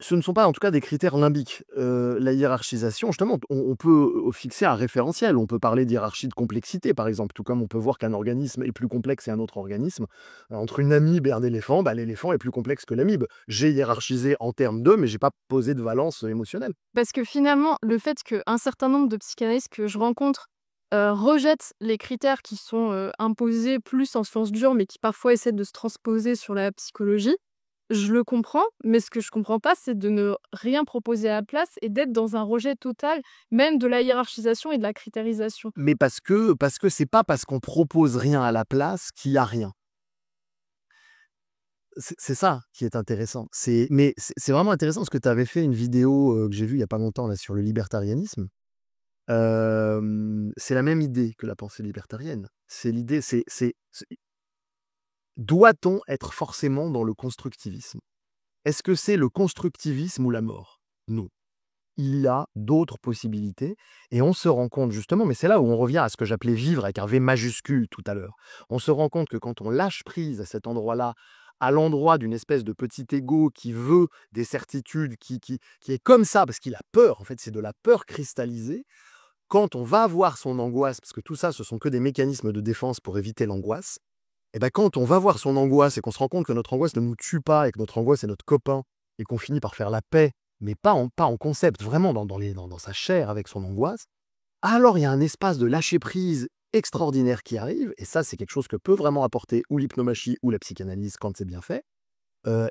ce ne sont pas en tout cas des critères limbiques. La hiérarchisation, justement, on peut fixer un référentiel. On peut parler d'hiérarchie de complexité, par exemple, tout comme on peut voir qu'un organisme est plus complexe qu'un autre organisme. Entre une amibe et un éléphant, l'éléphant est plus complexe que l'amibe. J'ai hiérarchisé en termes d'eux, mais j'ai pas posé de valence émotionnelle. Parce que finalement, le fait qu'un certain nombre de psychanalystes que je rencontre rejettent les critères qui sont imposés plus en sciences dures, mais qui parfois essaient de se transposer sur la psychologie, je le comprends, mais ce que je comprends pas, c'est de ne rien proposer à la place et d'être dans un rejet total, même de la hiérarchisation et de la critérisation. Mais parce que c'est pas parce qu'on propose rien à la place qu'il y a rien. C'est ça qui est intéressant. C'est vraiment intéressant parce que tu avais fait une vidéo que j'ai vue il y a pas longtemps là, sur le libertarianisme. C'est la même idée que la pensée libertarienne. C'est l'idée, doit-on être forcément dans le constructivisme? Est-ce que c'est le constructivisme ou la mort? Non. Il y a d'autres possibilités et on se rend compte justement, mais c'est là où on revient à ce que j'appelais vivre avec un V majuscule tout à l'heure. On se rend compte que quand on lâche prise à cet endroit-là, à l'endroit d'une espèce de petit ego qui veut des certitudes, qui est comme ça parce qu'il a peur, en fait c'est de la peur cristallisée, quand on va voir son angoisse, parce que tout ça ce sont que des mécanismes de défense pour éviter l'angoisse, et ben quand on va voir son angoisse et qu'on se rend compte que notre angoisse ne nous tue pas et que notre angoisse est notre copain et qu'on finit par faire la paix, mais pas en concept, vraiment dans sa chair avec son angoisse, alors il y a un espace de lâcher prise extraordinaire qui arrive, et ça c'est quelque chose que peut vraiment apporter ou l'hypnomachie ou la psychanalyse quand c'est bien fait,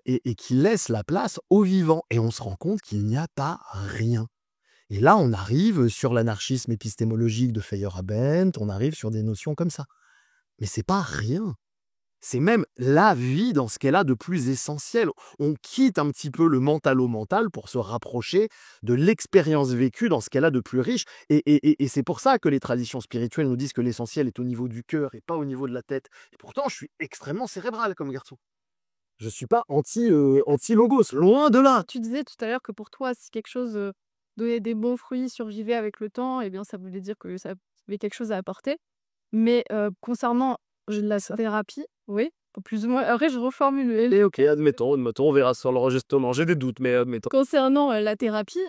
et qui laisse la place au vivant, et on se rend compte qu'il n'y a pas rien. Et là on arrive sur l'anarchisme épistémologique de Feyerabend, on arrive sur des notions comme ça. Mais c'est pas rien. C'est même la vie dans ce qu'elle a de plus essentiel. On quitte un petit peu le mentalo-mental pour se rapprocher de l'expérience vécue dans ce qu'elle a de plus riche. Et c'est pour ça que les traditions spirituelles nous disent que l'essentiel est au niveau du cœur et pas au niveau de la tête. Et pourtant, je suis extrêmement cérébral comme garçon. Je suis pas anti-logos, loin de là. Tu disais tout à l'heure que pour toi, si quelque chose donnait des bons fruits, survivait avec le temps, eh bien ça voulait dire que ça avait quelque chose à apporter. Mais concernant la thérapie, oui, plus ou moins. Après, je reformule. Ok, admettons, on verra sur l'enregistrement. J'ai des doutes, mais admettons. Concernant la thérapie,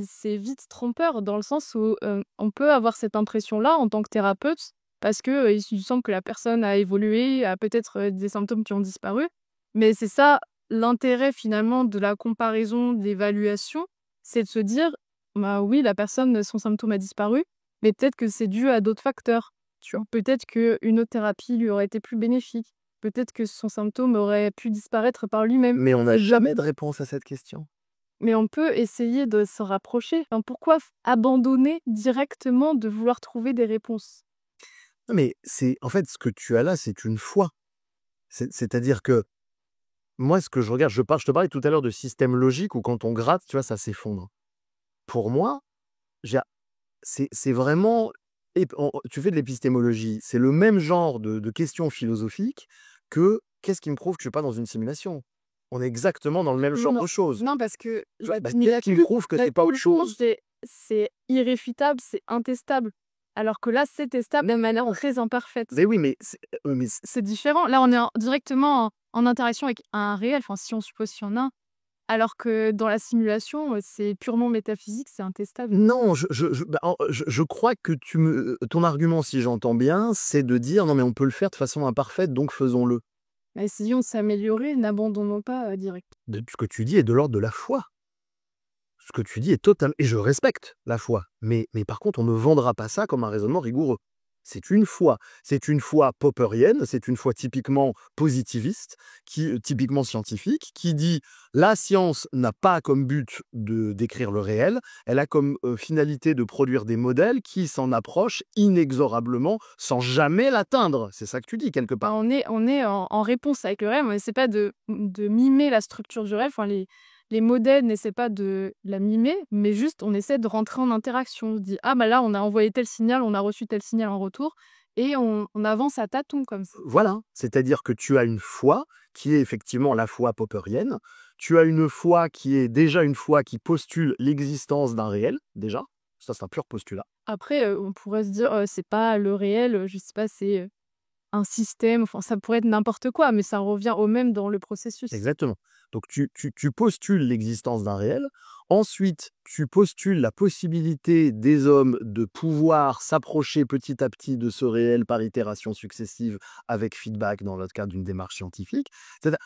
c'est vite trompeur dans le sens où on peut avoir cette impression-là en tant que thérapeute parce que il semble que la personne a évolué, a peut-être des symptômes qui ont disparu. Mais c'est ça l'intérêt finalement de la comparaison, d'évaluation, c'est de se dire, bah oui, la personne, son symptôme a disparu, mais peut-être que c'est dû à d'autres facteurs. Tu vois, peut-être qu'une autre thérapie lui aurait été plus bénéfique. Peut-être que son symptôme aurait pu disparaître par lui-même. Mais on n'a jamais de réponse à cette question. Mais on peut essayer de s'en rapprocher. Enfin, pourquoi abandonner directement de vouloir trouver des réponses? Non, mais en fait, ce que tu as là, c'est une foi. C'est-à-dire que Moi, ce que je regarde, je te parlais tout à l'heure de système logique où quand on gratte, tu vois, ça s'effondre. Pour moi, j'ai c'est vraiment tu fais de l'épistémologie, c'est le même genre de questions philosophiques que: «Qu'est-ce qui me prouve que je suis pas dans une simulation?» On est exactement dans le même Non, genre non. de choses. Non, parce que Tu vois? la Bah, qu'est-ce qui me prouve que la c'est pas autre punition, chose? c'est irréfutable, c'est intestable. Alors que là, c'est testable de manière très imparfaite. Mais oui, mais C'est différent. Là, on est directement en interaction avec un réel, enfin, si on suppose qu'il y en a. Alors que dans la simulation, c'est purement métaphysique, c'est intestable. non, je crois que ton argument, si j'entends bien, c'est de dire: «Non, mais on peut le faire de façon imparfaite, donc faisons-le». Essayons de s'améliorer, n'abandonnons pas, direct. Ce que tu dis est de l'ordre de la foi. Ce que tu dis est total et je respecte la foi, mais par contre, on ne vendra pas ça comme un raisonnement rigoureux. C'est une foi popperienne, c'est une foi typiquement positiviste, typiquement scientifique, qui dit: «La science n'a pas comme but de décrire le réel, elle a comme, finalité de produire des modèles qui s'en approchent inexorablement sans jamais l'atteindre». C'est ça que tu dis quelque Bah, part. on est en réponse avec le rêve, on essaie pas de mimer la structure du rêve, enfin les modèles n'essaient pas de la mimer, mais juste on essaie de rentrer en interaction. On se dit: «Ah bah là, on a envoyé tel signal, on a reçu tel signal en retour» et on avance à tâtons comme ça. Voilà, c'est-à-dire que tu as une foi qui est effectivement la foi popperienne. Tu as une foi qui est déjà une foi qui postule l'existence d'un réel, déjà. Ça, c'est un pur postulat. Après, on pourrait se dire, c'est pas le réel, je sais pas, c'est, un système, enfin ça pourrait être n'importe quoi, mais ça revient au même dans le processus. Exactement. Donc tu postules l'existence d'un réel. Ensuite, tu postules la possibilité des hommes de pouvoir s'approcher petit à petit de ce réel par itération successive avec feedback dans le cadre d'une démarche scientifique.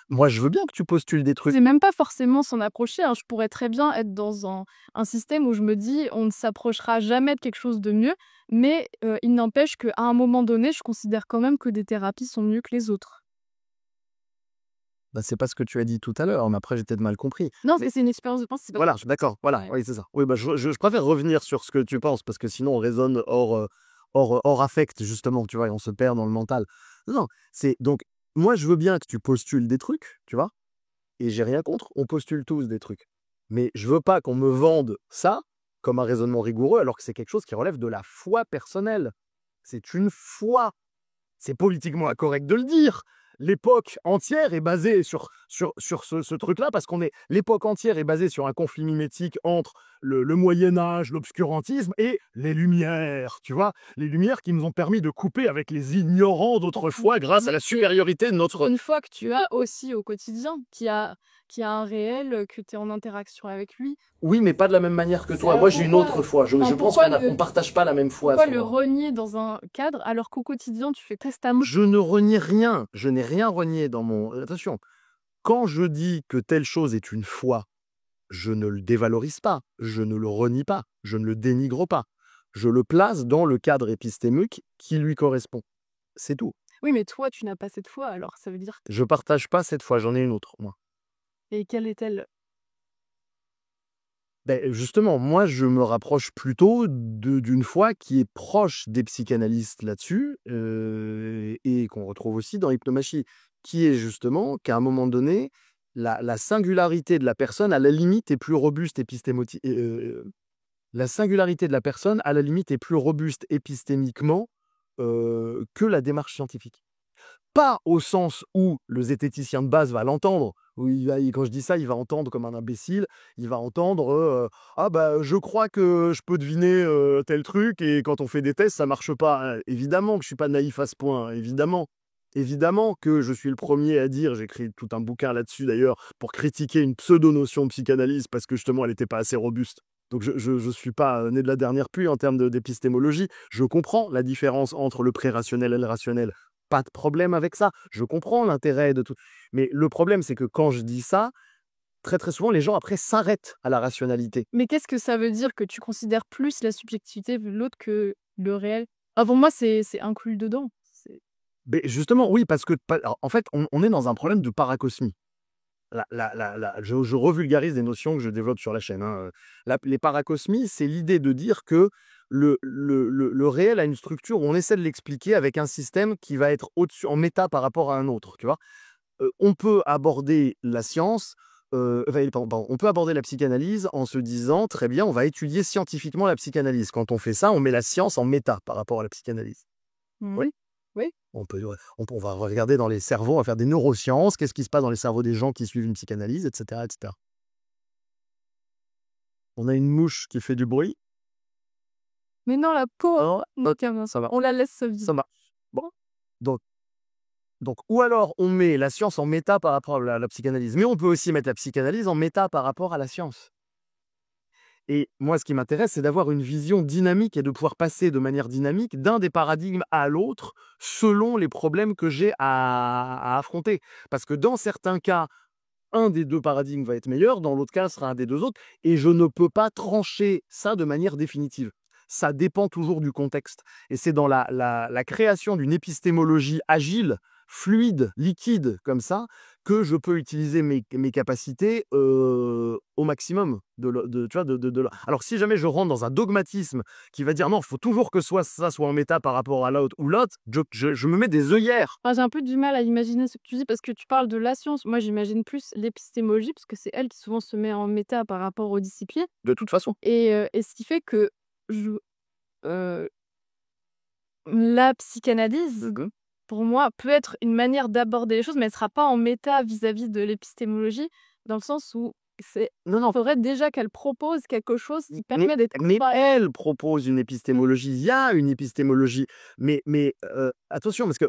Moi, je veux bien que tu postules des trucs. C'est même pas forcément s'en approcher, hein. Je pourrais très bien être dans un système où je me dis: «On ne s'approchera jamais de quelque chose de mieux», mais il n'empêche qu'à un moment donné, je considère quand même que des thérapies sont mieux que les autres. Bah, c'est pas ce que tu as dit tout à l'heure, mais après j'ai peut-être mal compris. Non, Mais c'est une expérience de pensée, c'est pas voilà, d'accord, voilà, ouais. oui, c'est ça. Oui, bah, je préfère revenir sur ce que tu penses parce que sinon on raisonne hors affect justement, tu vois? Et on se perd dans le mental. Non, non, c'est donc moi je veux bien que tu postules des trucs, tu vois? Et j'ai rien contre, on postule tous des trucs. Mais je veux pas qu'on me vende ça comme un raisonnement rigoureux alors que c'est quelque chose qui relève de la foi personnelle. C'est une foi. C'est politiquement incorrect de le dire. L'époque entière est basée sur ce truc-là, parce qu'on est l'époque entière est basée sur un conflit mimétique entre le Moyen Âge, l'obscurantisme et les Lumières, tu vois? Les Lumières qui nous ont permis de couper avec les ignorants d'autrefois grâce à la supériorité de notre. Une fois que tu as aussi au quotidien, qui a un réel, que tu es en interaction avec lui. Oui, mais pas de la même manière que toi. Alors Moi, j'ai une autre foi. Je enfin, pense qu'on partage pas la même foi à pourquoi ce le moment. renier dans un cadre alors qu'au quotidien tu fais constamment. Je ne renie rien. Je n'ai rien renié dans mon attention, quand je dis que telle chose est une foi, je ne le dévalorise pas, je ne le renie pas, je ne le dénigre pas. Je le place dans le cadre épistémique qui lui correspond. C'est tout. Oui, mais toi, tu n'as pas cette foi, alors ça veut dire Je partage pas cette foi, j'en ai une autre, moi. et quelle est-elle? Ben justement, moi, je me rapproche plutôt d'une foi qui est proche des psychanalystes là-dessus, et qu'on retrouve aussi dans Hypnomachie, qui est justement qu'à un moment donné, la singularité de la personne, à la limite, est plus robuste la singularité de la personne, à la limite, est plus robuste épistémiquement, que la démarche scientifique. Pas au sens où le zététicien de base va l'entendre, où quand je dis ça, il va entendre comme un imbécile, il va entendre, «Ah bah, je crois que je peux deviner, tel truc et quand on fait des tests, ça marche pas». Évidemment que je suis pas naïf à ce point, évidemment. Évidemment que je suis le premier à dire, j'ai écrit tout un bouquin là-dessus d'ailleurs, pour critiquer une pseudo-notion de psychanalyse parce que justement elle était pas assez robuste. Donc je suis pas, né de la dernière pluie en termes d'épistémologie. Je comprends la différence entre le pré-rationnel et le rationnel. Pas de problème avec ça. Je comprends l'intérêt de tout. Mais le problème, c'est que quand je dis ça, très très souvent, les gens après s'arrêtent à la rationalité. Mais qu'est-ce que ça veut dire que tu considères plus la subjectivité de l'autre que le réel? Ah pour moi, c'est inclus dedans. C'est Mais justement, oui, parce que alors, en fait, on est dans un problème de paracosmie. Je revulgarise des notions que je développe sur la chaîne, hein. Les paracosmies, c'est l'idée de dire que le réel a une structure où on essaie de l'expliquer avec un système qui va être au-dessus, en méta par rapport à un autre, tu vois? on peut aborder la science, on peut aborder la psychanalyse en se disant: «Très bien, on va étudier scientifiquement la psychanalyse». Quand on fait ça, on met la science en méta par rapport à la psychanalyse. Mmh. Oui, Oui. on va regarder dans les cerveaux, on va faire des neurosciences, qu'est-ce qui se passe dans les cerveaux des gens qui suivent une psychanalyse, et cetera, et cetera. On a une mouche qui fait du bruit. Mais non, la pauvre! Non, OK, Tiens, ça va, on la laisse ça vivre. marche. Bon, donc ou alors on met la science en méta par rapport à la psychanalyse, mais on peut aussi mettre la psychanalyse en méta par rapport à la science. Et moi, ce qui m'intéresse, c'est d'avoir une vision dynamique et de pouvoir passer de manière dynamique d'un des paradigmes à l'autre selon les problèmes que j'ai à affronter. Parce que dans certains cas, un des 2 paradigmes va être meilleur, dans l'autre cas, ce sera un des 2 autres et je ne peux pas trancher ça de manière définitive. Ça dépend toujours du contexte et c'est dans la création d'une épistémologie agile, fluide, liquide comme ça, que je peux utiliser mes capacités, au maximum tu vois? Alors si jamais je rentre dans un dogmatisme qui va dire: «Non, il faut toujours que ça soit en méta par rapport à l'autre ou l'autre», je me mets des œillères. J'ai un peu du mal à imaginer ce que tu dis parce que tu parles de la science. Moi, j'imagine plus l'épistémologie parce que c'est elle qui souvent se met en méta par rapport aux disciplines De toute façon. et ce qui fait que je heu, la psychanalyse, Mmh. pour moi, peut être une manière d'aborder les choses, mais elle sera pas en méta vis-à-vis de l'épistémologie, dans le sens où Non, non. faudrait déjà qu'elle propose quelque chose qui Mais permet d'être mais pas elle propose une épistémologie, il y a une épistémologie, mais attention parce que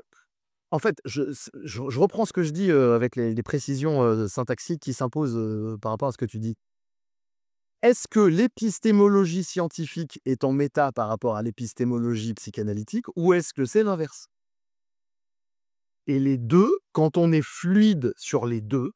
en fait, je reprends ce que je dis, avec les précisions, syntaxiques qui s'imposent, par rapport à ce que tu dis. Est-ce que l'épistémologie scientifique est en méta par rapport à l'épistémologie psychanalytique ou est-ce que c'est l'inverse? Et les 2, quand on est fluide sur les 2,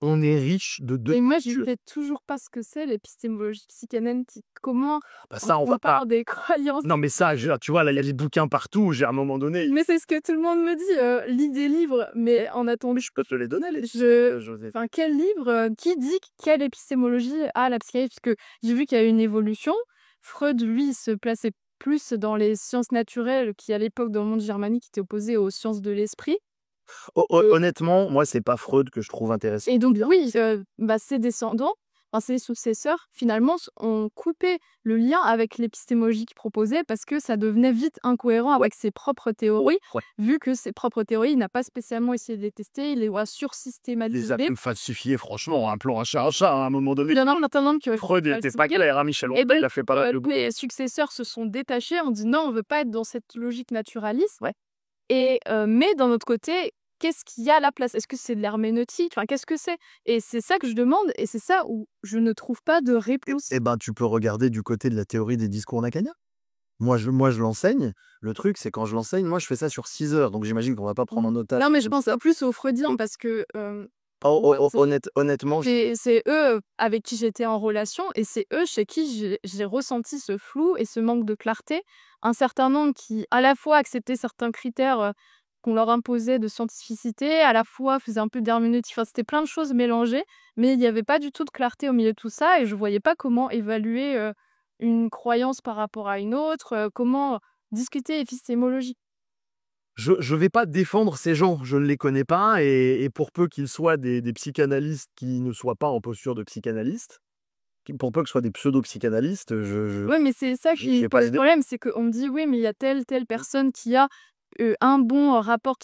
on est riche de 2 et moi, je cultures. sais toujours pas ce que c'est l'épistémologie psychanalytique. Comment Bah, on ça, on va pas compare des croyances? non mais ça, tu vois, là, il y a des bouquins partout, à un moment donné, Mais c'est ce que tout le monde me dit, lis des livres, mais en attendant, je peux te les donner les je José. enfin, quel livre, qui dit quelle épistémologie a la psychanalyse? Parce que j'ai vu qu'il y a eu une évolution. Freud, lui, se plaçait plus dans les sciences naturelles qui, à l'époque, dans le monde germanique, étaient opposées aux sciences de l'esprit. Honnêtement, moi, c'est pas Freud que je trouve intéressant. Et donc oui, ses descendants, enfin ses successeurs, finalement, ont coupé le lien avec l'épistémologie qu'ils proposaient parce que ça devenait vite incohérent avec ses propres théories, Ouais. vu que ses propres théories, il n'a pas spécialement essayé de les tester, il les a Les a sursystématisées. même falsifiés, franchement, appelons un chat un chat, à un moment donné. Il y en a maintenant qui Freud, il était pas clair, hein, Michel et Onfray, donc il a fait pas mal de les successeurs se sont détachés, ont dit: «Non, on veut pas être dans cette logique naturaliste». Ouais. Et mais d'un autre côté, qu'est-ce qu'il y a à la place? Est-ce que c'est de l'herméneutique? Enfin, qu'est-ce que c'est? Et c'est ça que je demande et c'est ça où je ne trouve pas de réponse. Eh ben, tu peux regarder du côté de la théorie des discours lacaniens. Moi, je l'enseigne. Le truc, c'est quand je l'enseigne, moi, je fais ça sur 6 heures, donc j'imagine qu'on va pas prendre en otage. Non, mais je pense plus aux freudiens parce que, Honnêtement, c'est eux avec qui j'étais en relation et c'est eux chez qui j'ai ressenti ce flou et ce manque de clarté. Un certain nombre qui, à la fois, acceptaient certains critères, qu'on leur imposait de scientificité, à la fois faisaient un peu d'herméneutique, enfin, c'était plein de choses mélangées, mais il y avait pas du tout de clarté au milieu de tout ça et je voyais pas comment évaluer, une croyance par rapport à une autre, comment discuter épistémologie. je vais pas défendre ces gens, je ne les connais pas et pour peu qu'ils soient des psychanalystes qui ne soient pas en posture de psychanalystes, pour peu que ce soit des pseudo-psychanalystes, je Ouais, mais c'est ça qui j'ai pas pose les problème, c'est qu'on me dit: «Oui, mais il y a telle personne qui a, un bon rapport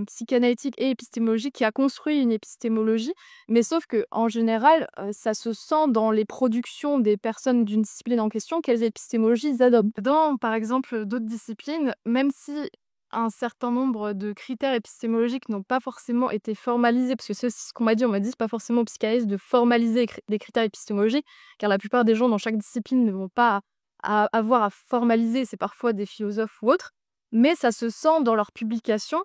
psychanalytique et épistémologique, qui a construit une épistémologie». Mais sauf que en général, ça se sent dans les productions des personnes d'une discipline en question, quelles épistémologies ils adoptent. Dans, par exemple, d'autres disciplines, même si un certain nombre de critères épistémologiques n'ont pas forcément été formalisés, parce que c'est aussi ce qu'on m'a dit, on m'a dit: «C'est pas forcément psychanalyste de formaliser des critères épistémologiques», car la plupart des gens dans chaque discipline ne vont pas avoir à formaliser, c'est parfois des philosophes ou autres, mais ça se sent dans leurs publications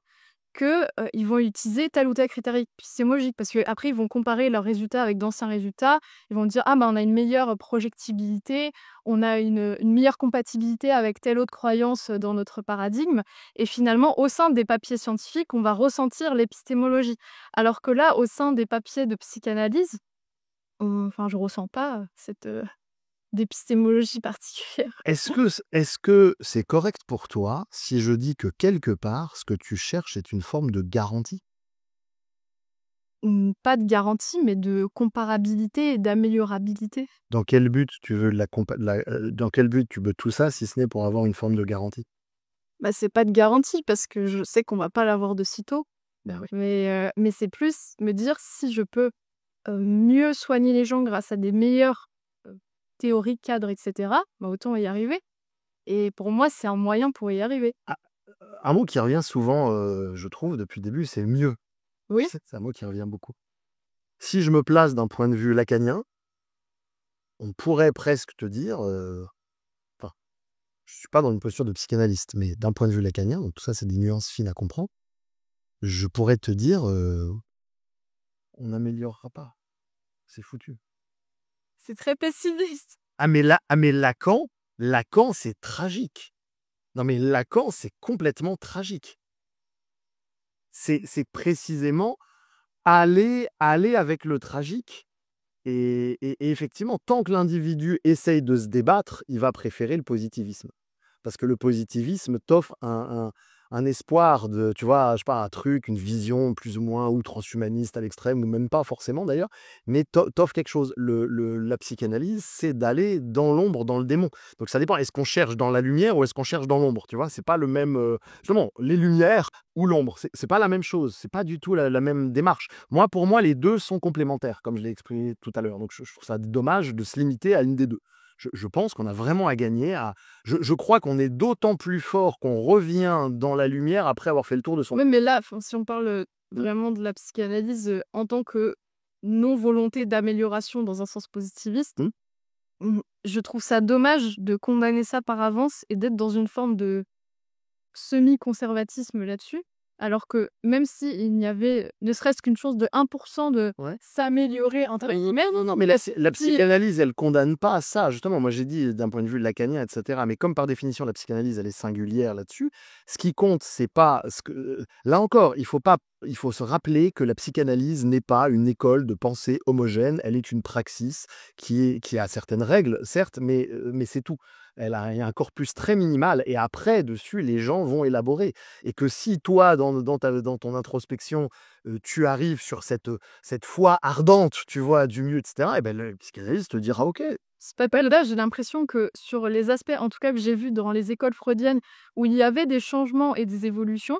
que, ils vont utiliser tel ou tel critère épistémologique parce qu'après ils vont comparer leurs résultats avec d'anciens résultats. Ils vont dire: «Ah bah, on a une meilleure projectibilité, on a une meilleure compatibilité avec telle autre croyance, dans notre paradigme» et finalement au sein des papiers scientifiques, on va ressentir l'épistémologie. Alors que là, au sein des papiers de psychanalyse, enfin je ressens pas, cette, d'épistémologie particulière. Est-ce que c'est correct pour toi si je dis que quelque part, ce que tu cherches est une forme de garantie? pas de garantie, mais de comparabilité et d'améliorabilité. Dans quel but tu veux dans quel but tu veux tout ça, si ce n'est pour avoir une forme de garantie? Bah, c'est pas de garantie parce que je sais qu'on va pas l'avoir de sitôt, Ben oui. mais c'est plus me dire si je peux, mieux soigner les gens grâce à des meilleures, théories, cadres et cetera, bah, autant y arriver et pour moi, c'est un moyen pour y arriver. Ah, un mot qui revient souvent, je trouve depuis le début, c'est «mieux». Oui, C'est un mot qui revient beaucoup. Si je me place d'un point de vue lacanien, on pourrait presque te dire, enfin, je suis pas dans une posture de psychanalyste, mais d'un point de vue lacanien, donc tout ça, c'est des nuances fines à comprendre, je pourrais te dire, on n'améliorera pas, c'est foutu. c'est très pessimiste. Ah mais Lacan, c'est tragique. Non mais Lacan, c'est complètement tragique. C'est précisément aller avec le tragique et effectivement, tant que l'individu essaye de se débattre, il va préférer le positivisme. Parce que le positivisme t'offre un espoir de, tu vois, je sais pas, un truc, une vision plus ou moins ou transhumaniste à l'extrême, ou même pas forcément d'ailleurs, mais t'offre quelque chose. La psychanalyse, c'est d'aller dans l'ombre, dans le démon. Donc ça dépend, est-ce qu'on cherche dans la lumière ou est-ce qu'on cherche dans l'ombre, tu vois? C'est pas le même, justement, les lumières ou l'ombre, c'est pas la même chose, c'est pas du tout la même démarche. Pour moi, les 2 sont complémentaires, comme je l'ai exprimé tout à l'heure. Donc je trouve ça dommage de se limiter à une des 2. Je pense qu'on a vraiment à gagner à je crois qu'on est d'autant plus fort qu'on revient dans la lumière après avoir fait le tour de son. Oui, mais là, enfin, si on parle, Mmh. vraiment de la psychanalyse, en tant que non volonté d'amélioration dans un sens positiviste, Mmh. je trouve ça dommage de condamner ça par avance et d'être dans une forme de semi-conservatisme là-dessus, alors que même s'il n'y avait ne serait-ce qu'une chance de 1 de Ouais. «s'améliorer» entre guillemets, Non, non, mais la si psychanalyse, elle condamne pas ça. Justement, moi, j'ai dit d'un point de vue lacanien, et cetera, mais comme par définition, la psychanalyse, elle est singulière là-dessus, ce qui compte, c'est pas ce que là encore, il faut se rappeler que la psychanalyse n'est pas une école de pensée homogène, elle est une praxis qui a certaines règles, certes, mais c'est tout. Elle a un corpus très minimal et après, dessus, les gens vont élaborer et que si toi, dans ton introspection, tu arrives sur cette foi ardente, tu vois, du mieux, et cetera, et ben, le psychanalyste te dira: «OK». c'est pas là, j'ai l'impression que sur les aspects, en tout cas que j'ai vus dans les écoles freudiennes, où il y avait des changements et des évolutions,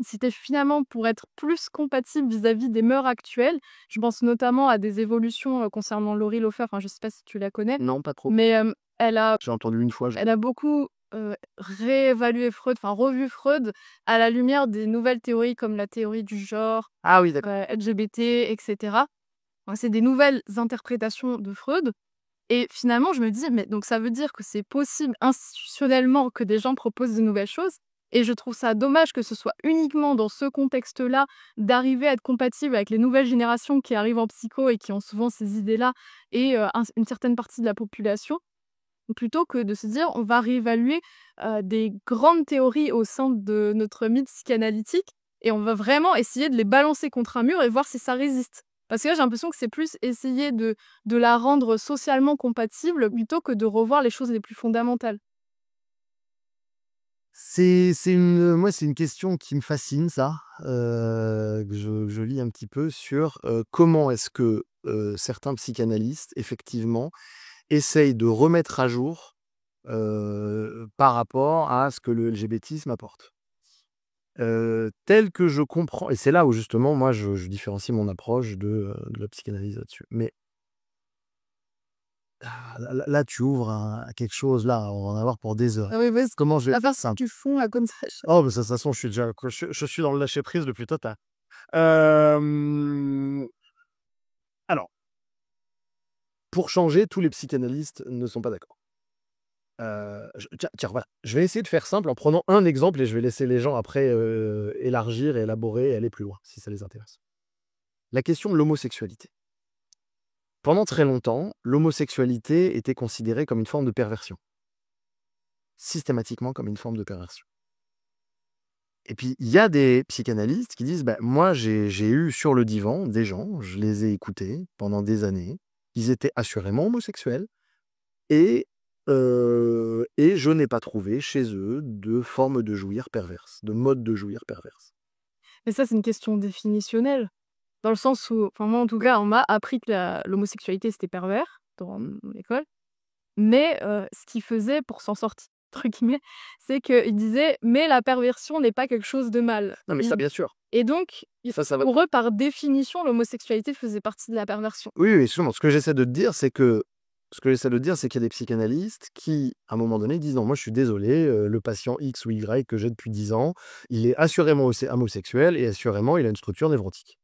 c'était finalement pour être plus compatible vis-à-vis des mœurs actuelles. Je pense notamment à des évolutions, concernant Laurie Lofer, enfin je sais pas si tu la connais, Non, pas trop. mais elle a J'ai entendu une fois, je elle a beaucoup, réévalué Freud, enfin revu Freud à la lumière des nouvelles théories comme la théorie du genre, ah oui, d'accord. LGBT et cetera. Enfin, c'est des nouvelles interprétations de Freud et finalement je me dis: «Mais donc ça veut dire que c'est possible institutionnellement que des gens proposent de nouvelles choses?» et je trouve ça dommage que ce soit uniquement dans ce contexte-là, d'arriver à être compatible avec les nouvelles générations qui arrivent en psycho et qui ont souvent ces idées-là et une certaine partie de la population. Plutôt que de se dire: «On va réévaluer, des grandes théories au sein de notre mythe psychanalytique et on va vraiment essayer de les balancer contre un mur et voir si ça résiste». Parce que là, j'ai l'impression que c'est plus essayer de la rendre socialement compatible plutôt que de revoir les choses les plus fondamentales. C'est une question qui me fascine ça, que je lis un petit peu sur, comment est-ce que, certains psychanalystes, effectivement, essayent de remettre à jour, par rapport à ce que le LGBTisme apporte. Tel que je comprends et c'est là où justement moi je différencie mon approche de la psychanalyse là-dessus. Mais là tu ouvres à quelque chose là, on va en avoir pour des heures. Ah oui, oui, c Comment je vais la faire partie simple? du fond là comme ça, je Oh, mais ça, de toute façon, je suis dans le lâcher prise le plus total. Hem, alors, pour changer, tous les psychanalystes ne sont pas d'accord. Tiens, voilà, je vais essayer de faire simple en prenant un exemple et je vais laisser les gens après, élargir, élaborer et aller plus loin, si ça les intéresse. La question de l'homosexualité. Pendant très longtemps, l'homosexualité était considérée comme une forme de perversion. Systématiquement comme une forme de perversion. Et puis, il y a des psychanalystes qui disent: «Bah, moi, j'ai eu sur le divan des gens, je les ai écoutés pendant des années, ils étaient assurément homosexuels et je n'ai pas trouvé chez eux de forme de jouir perverse, de mode de jouir perverse». mais ça, c'est une question définitionnelle. Dans le sens où, enfin moi en tout cas, on m'a appris que l'homosexualité c'était pervers dans Mmh. mon école, mais ce qu'il faisait pour s'en sortir, entre guillemets, c'est qu'il disait: «Mais la perversion n'est pas quelque chose de mal». Non, mais ça, bien sûr. Et donc, Ça va. pour eux, par définition, l'homosexualité faisait partie de la perversion. Oui, oui, justement, ce que j'essaie de te dire, c'est que qu'il y a des psychanalystes qui, à un moment donné, disent: «Non, moi, je suis désolé, le patient X ou Y que j'ai depuis 10 ans, il est assurément homosexuel et assurément, il a une structure névrotique».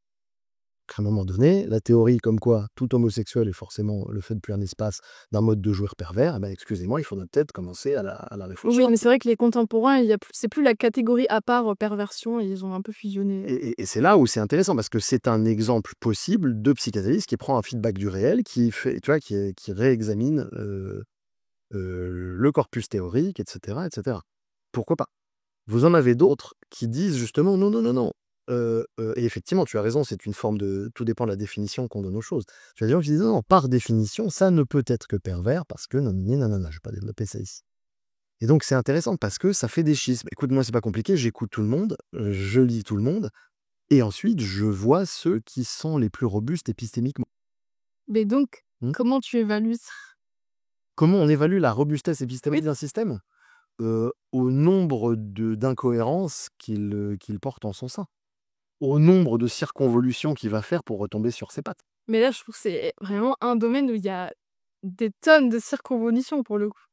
À un moment donné, la théorie comme quoi tout homosexuel est forcément le fait depuis un espace d'un mode de joueur pervers, eh ben, excusez-moi, il faudrait peut-être commencer à la réfléchir. Oui, mais c'est vrai que les contemporains, c'est plus la catégorie à part perversion, ils ont un peu fusionné. Et c'est là où c'est intéressant parce que c'est un exemple possible de psychanalyse qui prend un feedback du réel, qui fait, tu vois, qui réexamine le corpus théorique, etc., etc. Pourquoi pas? Vous en avez d'autres qui disent justement non, non, non, non. Et effectivement, tu as raison, c'est une forme de. Tout dépend de la définition qu'on donne aux choses. Tu as des gens qui disent non, non, par définition, ça ne peut être que pervers parce que nanani, nanana, je ne vais pas développer ça ici. Et donc, c'est intéressant parce que ça fait des schismes. Écoute, moi, c'est pas compliqué, j'écoute tout le monde, je lis tout le monde, et ensuite, je vois ceux qui sont les plus robustes épistémiquement. Mais donc, Hmm. comment tu évalues ça? Comment on évalue la robustesse épistémique Oui. d'un système? Au nombre d'incohérences qu'il porte en son sein. Au nombre de circonvolutions qu'il va faire pour retomber sur ses pattes. Mais là, je trouve que c'est vraiment un domaine où il y a des tonnes de circonvolutions pour le coup.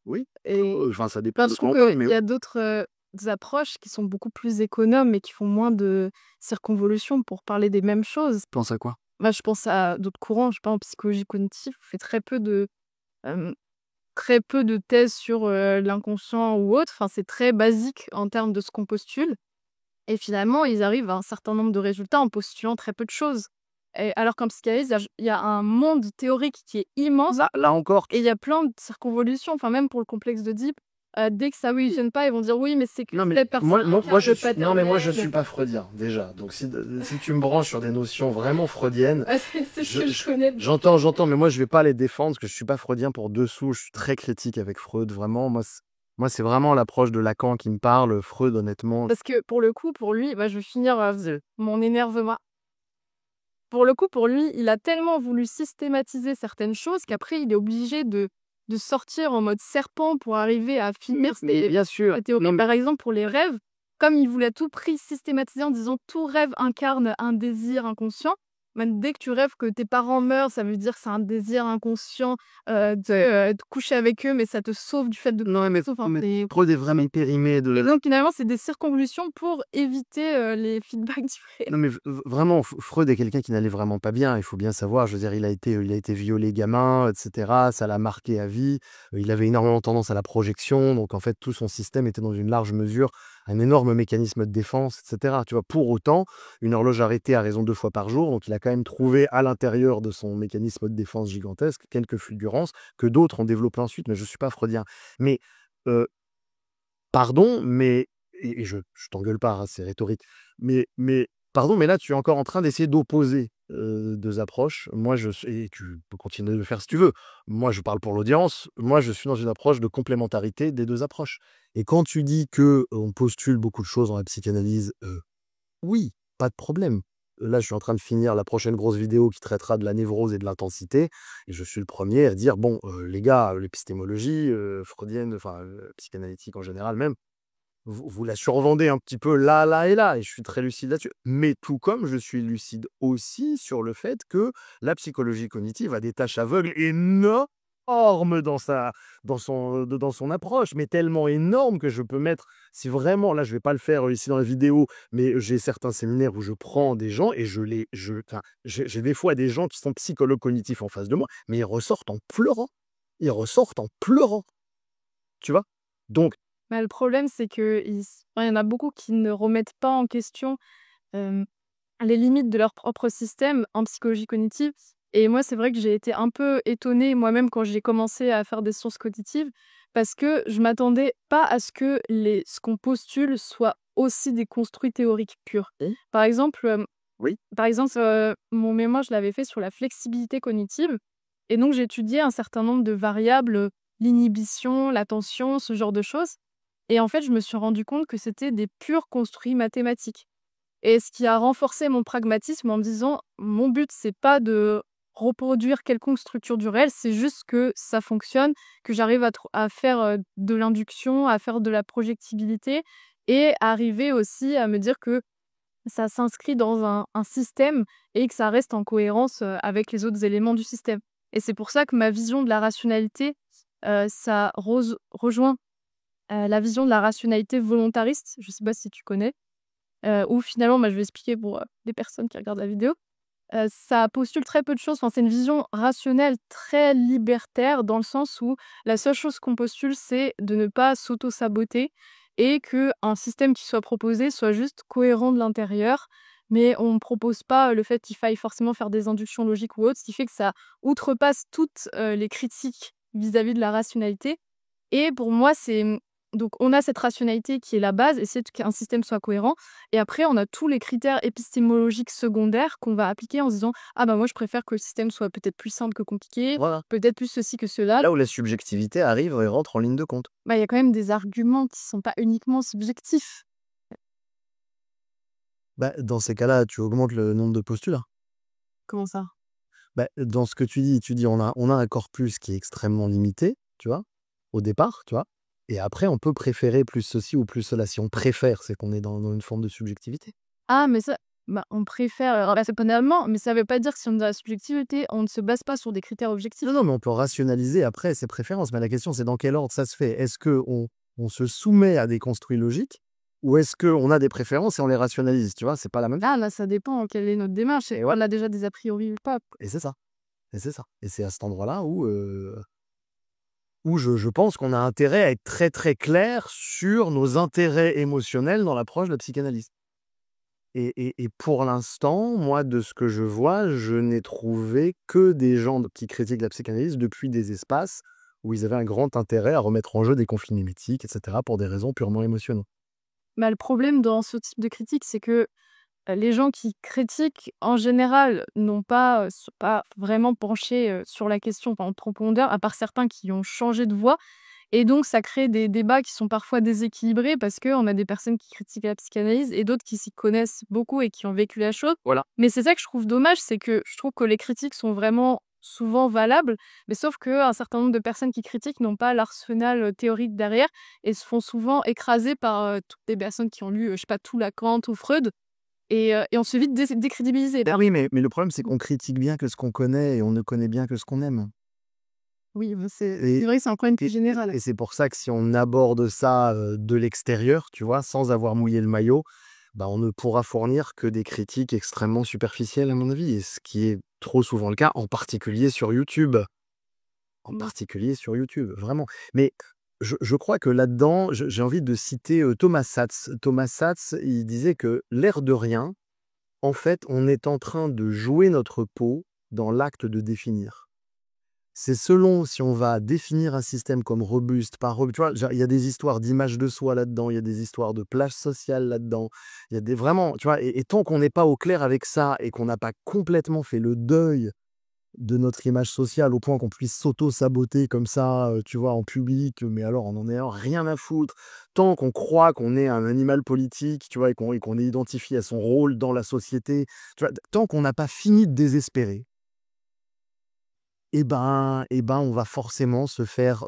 Oui, Et enfin, ça dépend de je ce trouve qu'on parle, mais qu'il y a d'autres approches qui sont beaucoup plus économes et qui font moins de circonvolutions pour parler des mêmes choses. pense à quoi? Bah, je pense à d'autres courants, je sais pas, en psychologie cognitive, on fait très peu de thèses sur l'inconscient ou autre. Enfin, c'est très basique en termes de ce qu'on postule. Et finalement, ils arrivent à un certain nombre de résultats en postulant très peu de choses. Et alors qu'en psychanalyse, il y a un monde théorique qui est immense Là encore, et il y a plein de circonvolutions. Enfin, même pour le complexe d'Oedipe, dès que ça ne vienne pas, ils vont dire oui, mais c'est que non, mais cette personne moi, je suis pas freudien, déjà. Donc, si tu me branches sur des notions vraiment freudiennes, c'est ce que je connais. j'entends, mais moi, je vais pas les défendre parce que je suis pas freudien pour dessous. Je suis très critique avec Freud, vraiment. Moi, c'est vraiment l'approche de Lacan qui me parle. Freud, honnêtement. Parce que pour le coup, pour lui, bah, je vais finir mon énervement. Pour le coup, pour lui, il a tellement voulu systématiser certaines choses qu'après, il est obligé de sortir en mode serpent pour arriver à finir Mais bien sûr. sa théorie. Non, mais- Par exemple, pour les rêves, comme il voulait à tout prix systématiser en disant tout rêve incarne un désir inconscient, même dès que tu rêves que tes parents meurent, ça veut dire que c'est un désir inconscient de coucher avec eux, mais ça te sauve du fait de... Non, mais Enfin, Freud est vraiment périmé de. et donc finalement, c'est des circonvolutions pour éviter les feedbacks du réel. Non, mais vraiment, Freud est quelqu'un qui n'allait vraiment pas bien. Il faut bien savoir. Je veux dire, il a été violé gamin, etc. Ça l'a marqué à vie. Il avait énormément tendance à la projection. Donc, en fait, tout son système était dans une large mesure un énorme mécanisme de défense, etc. Tu vois, pour autant, une horloge arrêtée à raison 2 fois par jour. Donc, il a quand même trouvé à l'intérieur de son mécanisme de défense gigantesque quelques fulgurances que d'autres ont développées ensuite. Mais je ne suis pas freudien. Mais, euh, pardon, mais. Et je t'engueule pas, hein, c'est rhétorique. Mais pardon, mais là, tu es encore en train d'essayer d'opposer 2 approches. Et tu peux continuer de le faire si tu veux. Moi, je parle pour l'audience. Moi, je suis dans une approche de complémentarité des 2 approches. Et quand tu dis que on postule beaucoup de choses dans la psychanalyse, oui, pas de problème. Là, je suis en train de finir la prochaine grosse vidéo qui traitera de la névrose et de l'intensité. Et je suis le premier à dire, bon, les gars, l'épistémologie freudienne, enfin, psychanalytique en général même, vous la survendez un petit peu là, là et là, et je suis très lucide là-dessus. Mais tout comme je suis lucide aussi sur le fait que la psychologie cognitive a des tâches aveugles énormes dans son approche, mais tellement énormes que je peux mettre, si vraiment, là je vais pas le faire ici dans la vidéo, mais j'ai certains séminaires où je prends des gens et enfin, j'ai des fois des gens qui sont psychologues cognitifs en face de moi, mais ils ressortent en pleurant. Ils ressortent en pleurant. Tu vois? Donc, Bah, le problème, c'est que enfin, il y en a beaucoup qui ne remettent pas en question euh, les limites de leur propre système en psychologie cognitive. Et moi, c'est vrai que j'ai été un peu étonnée moi-même quand j'ai commencé à faire des sciences cognitives parce que je m'attendais pas à ce que ce qu'on postule soit aussi des construits théoriques purs. Par exemple, oui. mon mémoire, je l'avais fait sur la flexibilité cognitive. Et donc, j'étudiais un certain nombre de variables, l'inhibition, l'attention, ce genre de choses. Et en fait, je me suis rendu compte que c'était des purs construits mathématiques. et ce qui a renforcé mon pragmatisme en me disant: «Mon but, c'est pas de reproduire quelconque structure du réel, c'est juste que ça fonctionne, que j'arrive à faire, de l'induction, à faire de la projectibilité et arriver aussi à me dire que ça s'inscrit dans un système et que ça reste en cohérence, avec les autres éléments du système». Et c'est pour ça que ma vision de la rationalité, ça rejoint, la vision de la rationalité volontariste. Je sais pas si tu connais? Où finalement, bah, je vais expliquer pour, les personnes qui regardent la vidéo. Ça postule très peu de choses, enfin, c'est une vision rationnelle très libertaire dans le sens où la seule chose qu'on postule, c'est de ne pas s'auto-saboter et qu'un système qui soit proposé soit juste cohérent de l'intérieur. Mais on ne propose pas le fait qu'il faille forcément faire des inductions logiques ou autres, ce qui fait que ça outrepasse toutes, les critiques vis-à-vis de la rationalité. Et pour moi, donc on a cette rationalité qui est la base, essayer qu'un système soit cohérent et après on a tous les critères épistémologiques secondaires qu'on va appliquer en se disant: «Ah bah, moi je préfère que le système soit peut-être plus simple que compliqué, Voilà. peut-être plus ceci que cela». Là où la subjectivité arrive et rentre en ligne de compte. Bah, il y a quand même des arguments qui sont pas uniquement subjectifs. Bah, dans ces cas-là, tu augmentes le nombre de postulats. Comment ça? Bah, dans ce que tu dis on a un corpus qui est extrêmement limité, tu vois? Au départ, tu vois? Et après on peut préférer plus ceci ou plus cela. Si on préfère, c'est qu'on est dans une forme de subjectivité. Ah mais ça, bah, on préfère, raisonnement, mais ça veut pas dire que si on est dans la subjectivité, on ne se base pas sur des critères objectifs. Non, non, mais on peut rationaliser après ses préférences, mais la question c'est dans quel ordre ça se fait? Est-ce qu'on se soumet à des construits logiques ou est-ce qu'on a des préférences et on les rationalise, tu vois? C'est pas la même chose. Ah là, ça dépend quelle est notre démarche et Et on voilà, a déjà des a priori ou pas. et c'est ça, et c'est ça. Et c'est à cet endroit-là où je pense qu'on a intérêt à être très, très clair sur nos intérêts émotionnels dans l'approche de la psychanalyse. Et pour l'instant, moi, de ce que je vois, je n'ai trouvé que des gens qui critiquent la psychanalyse depuis des espaces où ils avaient un grand intérêt à remettre en jeu des conflits mimétiques, et cetera, pour des raisons purement émotionnelles. Bah, le problème dans ce type de critique, c'est que les gens qui critiquent, en général, n'ont pas, sont pas vraiment penchés, sur la question en profondeur, à part certains qui ont changé de voix et donc ça crée des débats qui sont parfois déséquilibrés parce qu'on a des personnes qui critiquent la psychanalyse et d'autres qui s'y connaissent beaucoup et qui ont vécu la chose. Voilà. Mais c'est ça que je trouve dommage, c'est que je trouve que les critiques sont vraiment souvent valables, mais sauf qu'un certain nombre de personnes qui critiquent n'ont pas l'arsenal, théorique derrière et se font souvent écraser par, toutes les personnes qui ont lu, je sais pas, tout Lacan ou Freud et on se vite décrédibiliser. Ah oui, mais le problème, c'est qu'on critique bien que ce qu'on connaît et on ne connaît bien que ce qu'on aime. Oui, bah, c'est Et, vrai que c'est un problème plus et, général. et c'est pour ça que si on aborde ça de l'extérieur, tu vois, sans avoir mouillé le maillot, bah, on ne pourra fournir que des critiques extrêmement superficielles, à mon avis, et ce qui est trop souvent le cas, en particulier sur YouTube. En Mmh. particulier sur YouTube, vraiment. Mais je crois que là-dedans, j'ai envie de citer Thomas Satz. Thomas Satz, il disait que l'air de rien, en fait, on est en train de jouer notre peau dans l'acte de définir. C'est selon si on va définir un système comme robuste, pas robuste. Tu vois, genre, il y a des histoires d'image de soi là-dedans, il y a des histoires de plage sociale là-dedans. Il y a des vraiment, tu vois, et tant qu'on n'est pas au clair avec ça et qu'on n'a pas complètement fait le deuil de notre image sociale au point qu'on puisse s'auto-saboter comme ça, tu vois, en public, mais alors on en a rien à foutre. Tant qu'on croit qu'on est un animal politique, tu vois, et qu'on est identifié à son rôle dans la société, tu vois, tant qu'on n'a pas fini de désespérer, on va forcément se faire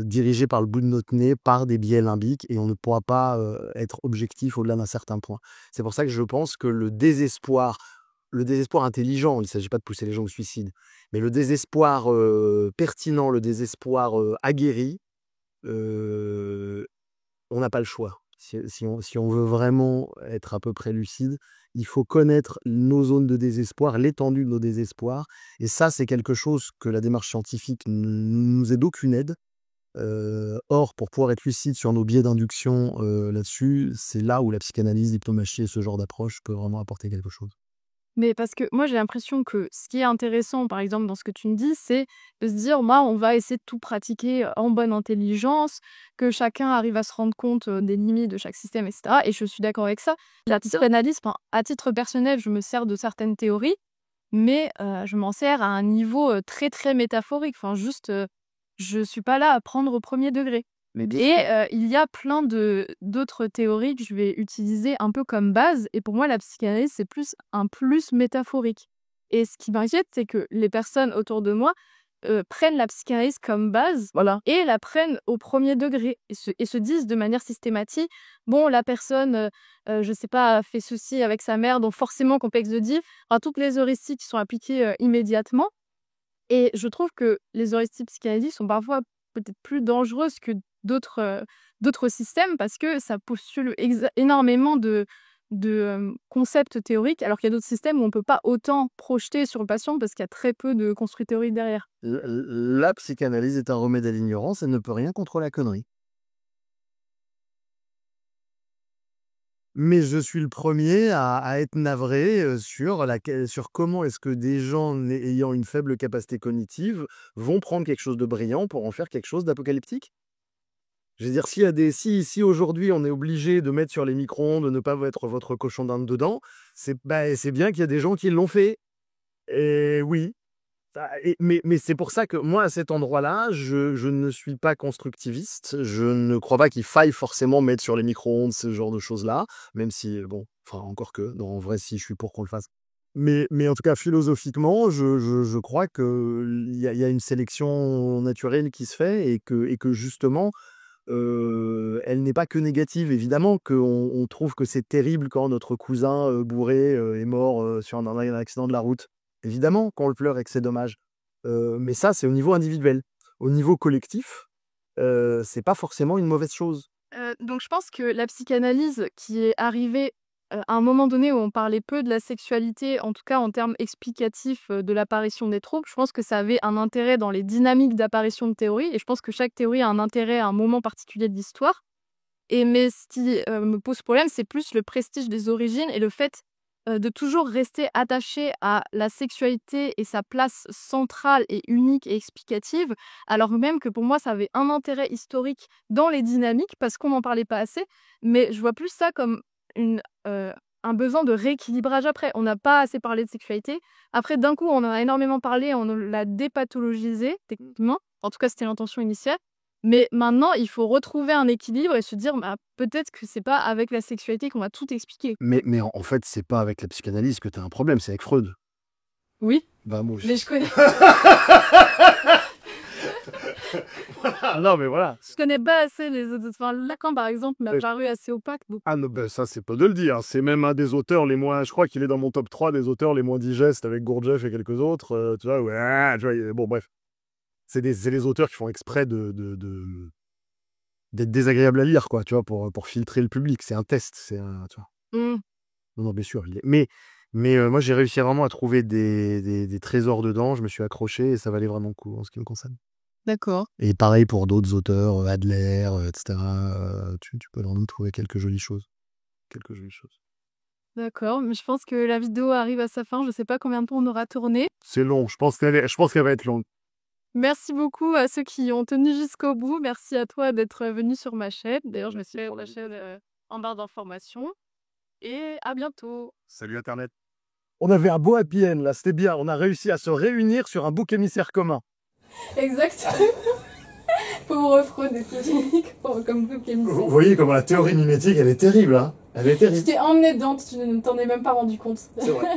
diriger par le bout de notre nez par des biais limbiques et on ne pourra pas être objectif au-delà d'un certain point. C'est pour ça que je pense que le désespoir intelligent, il ne s'agit pas de pousser les gens au suicide, mais le désespoir pertinent, le désespoir aguerri, euh, on n'a pas le choix. Si on veut vraiment être à peu près lucide, il faut connaître nos zones de désespoir, l'étendue de nos désespoirs. Et ça, c'est quelque chose que la démarche scientifique nous est d'aucune aide. Or, pour pouvoir être lucide sur nos biais d'induction là-dessus, c'est là où la psychanalyse, l'hypnomachie et ce genre d'approche peut vraiment apporter quelque chose. Mais parce que moi, j'ai l'impression que ce qui est intéressant, par exemple, dans ce que tu me dis, c'est de se dire: «Moi, on va essayer de tout pratiquer, en bonne intelligence, que chacun arrive à se rendre compte, des limites de chaque système» et cetera et je suis d'accord avec ça. La psychanalyse, enfin, à titre personnel, je me sers de certaines théories, mais je m'en sers à un niveau, très, très métaphorique. Enfin, juste, je suis pas là à prendre au premier degré. Mais bien Et sûr. il y a plein d'autres théories que je vais utiliser un peu comme base. Et pour moi, la psychanalyse, c'est plus un plus métaphorique. Et ce qui m'inquiète, c'est que les personnes autour de moi prennent la psychanalyse comme base Voilà. et la prennent au premier degré et se disent de manière systématique, bon, la personne, je sais pas, a fait ceci avec sa mère, donc forcément complexe d'Oedipe. Enfin, toutes les heuristiques qui sont appliquées immédiatement. Et je trouve que les heuristiques psychanalytiques sont parfois peut-être plus dangereuses que d'autres systèmes parce que ça postule énormément de concepts théoriques, alors qu'il y a d'autres systèmes où on peut pas autant projeter sur le patient parce qu'il y a très peu de construits théoriques derrière. La psychanalyse est un remède à l'ignorance et ne peut rien contre la connerie. Mais je suis le premier à être navré, sur comment est-ce que des gens ayant une faible capacité cognitive vont prendre quelque chose de brillant pour en faire quelque chose d'apocalyptique? Je veux dire, si aujourd'hui on est obligé de mettre sur les micro-ondes, de ne pas mettre votre cochon d'Inde dedans, c'est bien qu'il y a des gens qui l'ont fait. Et oui, mais c'est pour ça que moi, à cet endroit-là, je ne suis pas constructiviste. Je ne crois pas qu'il faille forcément mettre sur les micro-ondes ce genre de choses-là, même si, bon, enfin, encore que, en vrai, si je suis pour qu'on le fasse. Mais en tout cas, philosophiquement, je crois qu'il y a une sélection naturelle qui se fait et que justement, elle n'est pas que négative. Évidemment qu'on trouve que c'est terrible quand notre cousin bourré est mort sur un accident de la route. Évidemment qu'on le pleure et que c'est dommage. Mais ça, c'est au niveau individuel. Au niveau collectif, c'est pas forcément une mauvaise chose. Donc je pense que la psychanalyse qui est arrivée, à un moment donné où on parlait peu de la sexualité, en tout cas en termes explicatifs, de l'apparition des troubles, je pense que ça avait un intérêt dans les dynamiques d'apparition de théories et je pense que chaque théorie a un intérêt à un moment particulier de l'histoire. Mais ce qui, me pose problème, c'est plus le prestige des origines et le fait, de toujours rester attaché à la sexualité et sa place centrale et unique et explicative, alors même que pour moi, ça avait un intérêt historique dans les dynamiques parce qu'on n'en parlait pas assez. Mais je vois plus ça comme une, un besoin de rééquilibrage après. On n'a pas assez parlé de sexualité. Après, d'un coup, on en a énormément parlé, on l'a dépathologisé techniquement. En tout cas, c'était l'intention initiale. Mais maintenant, il faut retrouver un équilibre et se dire, bah, peut-être que c'est pas avec la sexualité qu'on va tout expliquer. Mais en fait, c'est pas avec la psychanalyse que tu as un problème, c'est avec Freud. Oui, Bah, moi aussi. mais je connais, Ah non, mais voilà. je connais pas assez les autres. Enfin, Lacan, par exemple, m'a paru assez opaque. Donc, Ah non, ben ça, c'est pas de le dire. C'est même un des auteurs les moins. Je crois qu'il est dans mon top 3 des auteurs les moins digestes avec Gurdjieff et quelques autres. Tu vois, ouais, tu vois, bon, bref. C'est les auteurs qui font exprès d'être désagréables à lire, quoi, tu vois, pour filtrer le public. C'est un test. Tu vois. hmm, Non, non, bien sûr. Mais moi, j'ai réussi vraiment à trouver des trésors dedans. Je me suis accroché et ça valait vraiment le coup en ce qui me concerne. d'accord. Et pareil pour d'autres auteurs, Adler, etc. Tu peux en trouver quelques jolies choses. Quelques jolies choses. D'accord, mais je pense que la vidéo arrive à sa fin. Je sais pas combien de temps on aura tourné. C'est long. Je pense qu'elle va être longue. Merci beaucoup à ceux qui ont tenu jusqu'au bout. Merci à toi d'être venu sur ma chaîne. D'ailleurs, je Merci mettrai pour la l'invitation. chaîne en barre d'informations. Et à bientôt. Salut Internet. On avait un beau happy end là, c'était bien. On a réussi à se réunir sur un bouc émissaire commun. Exactement. Pauvre Freud et clinique, comme vous qui Vous voyez comment la théorie mimétique, elle est terrible, hein? Elle est Je terrible. t'ai emmené dedans, tu ne t'en es même pas rendu compte. C'est vrai.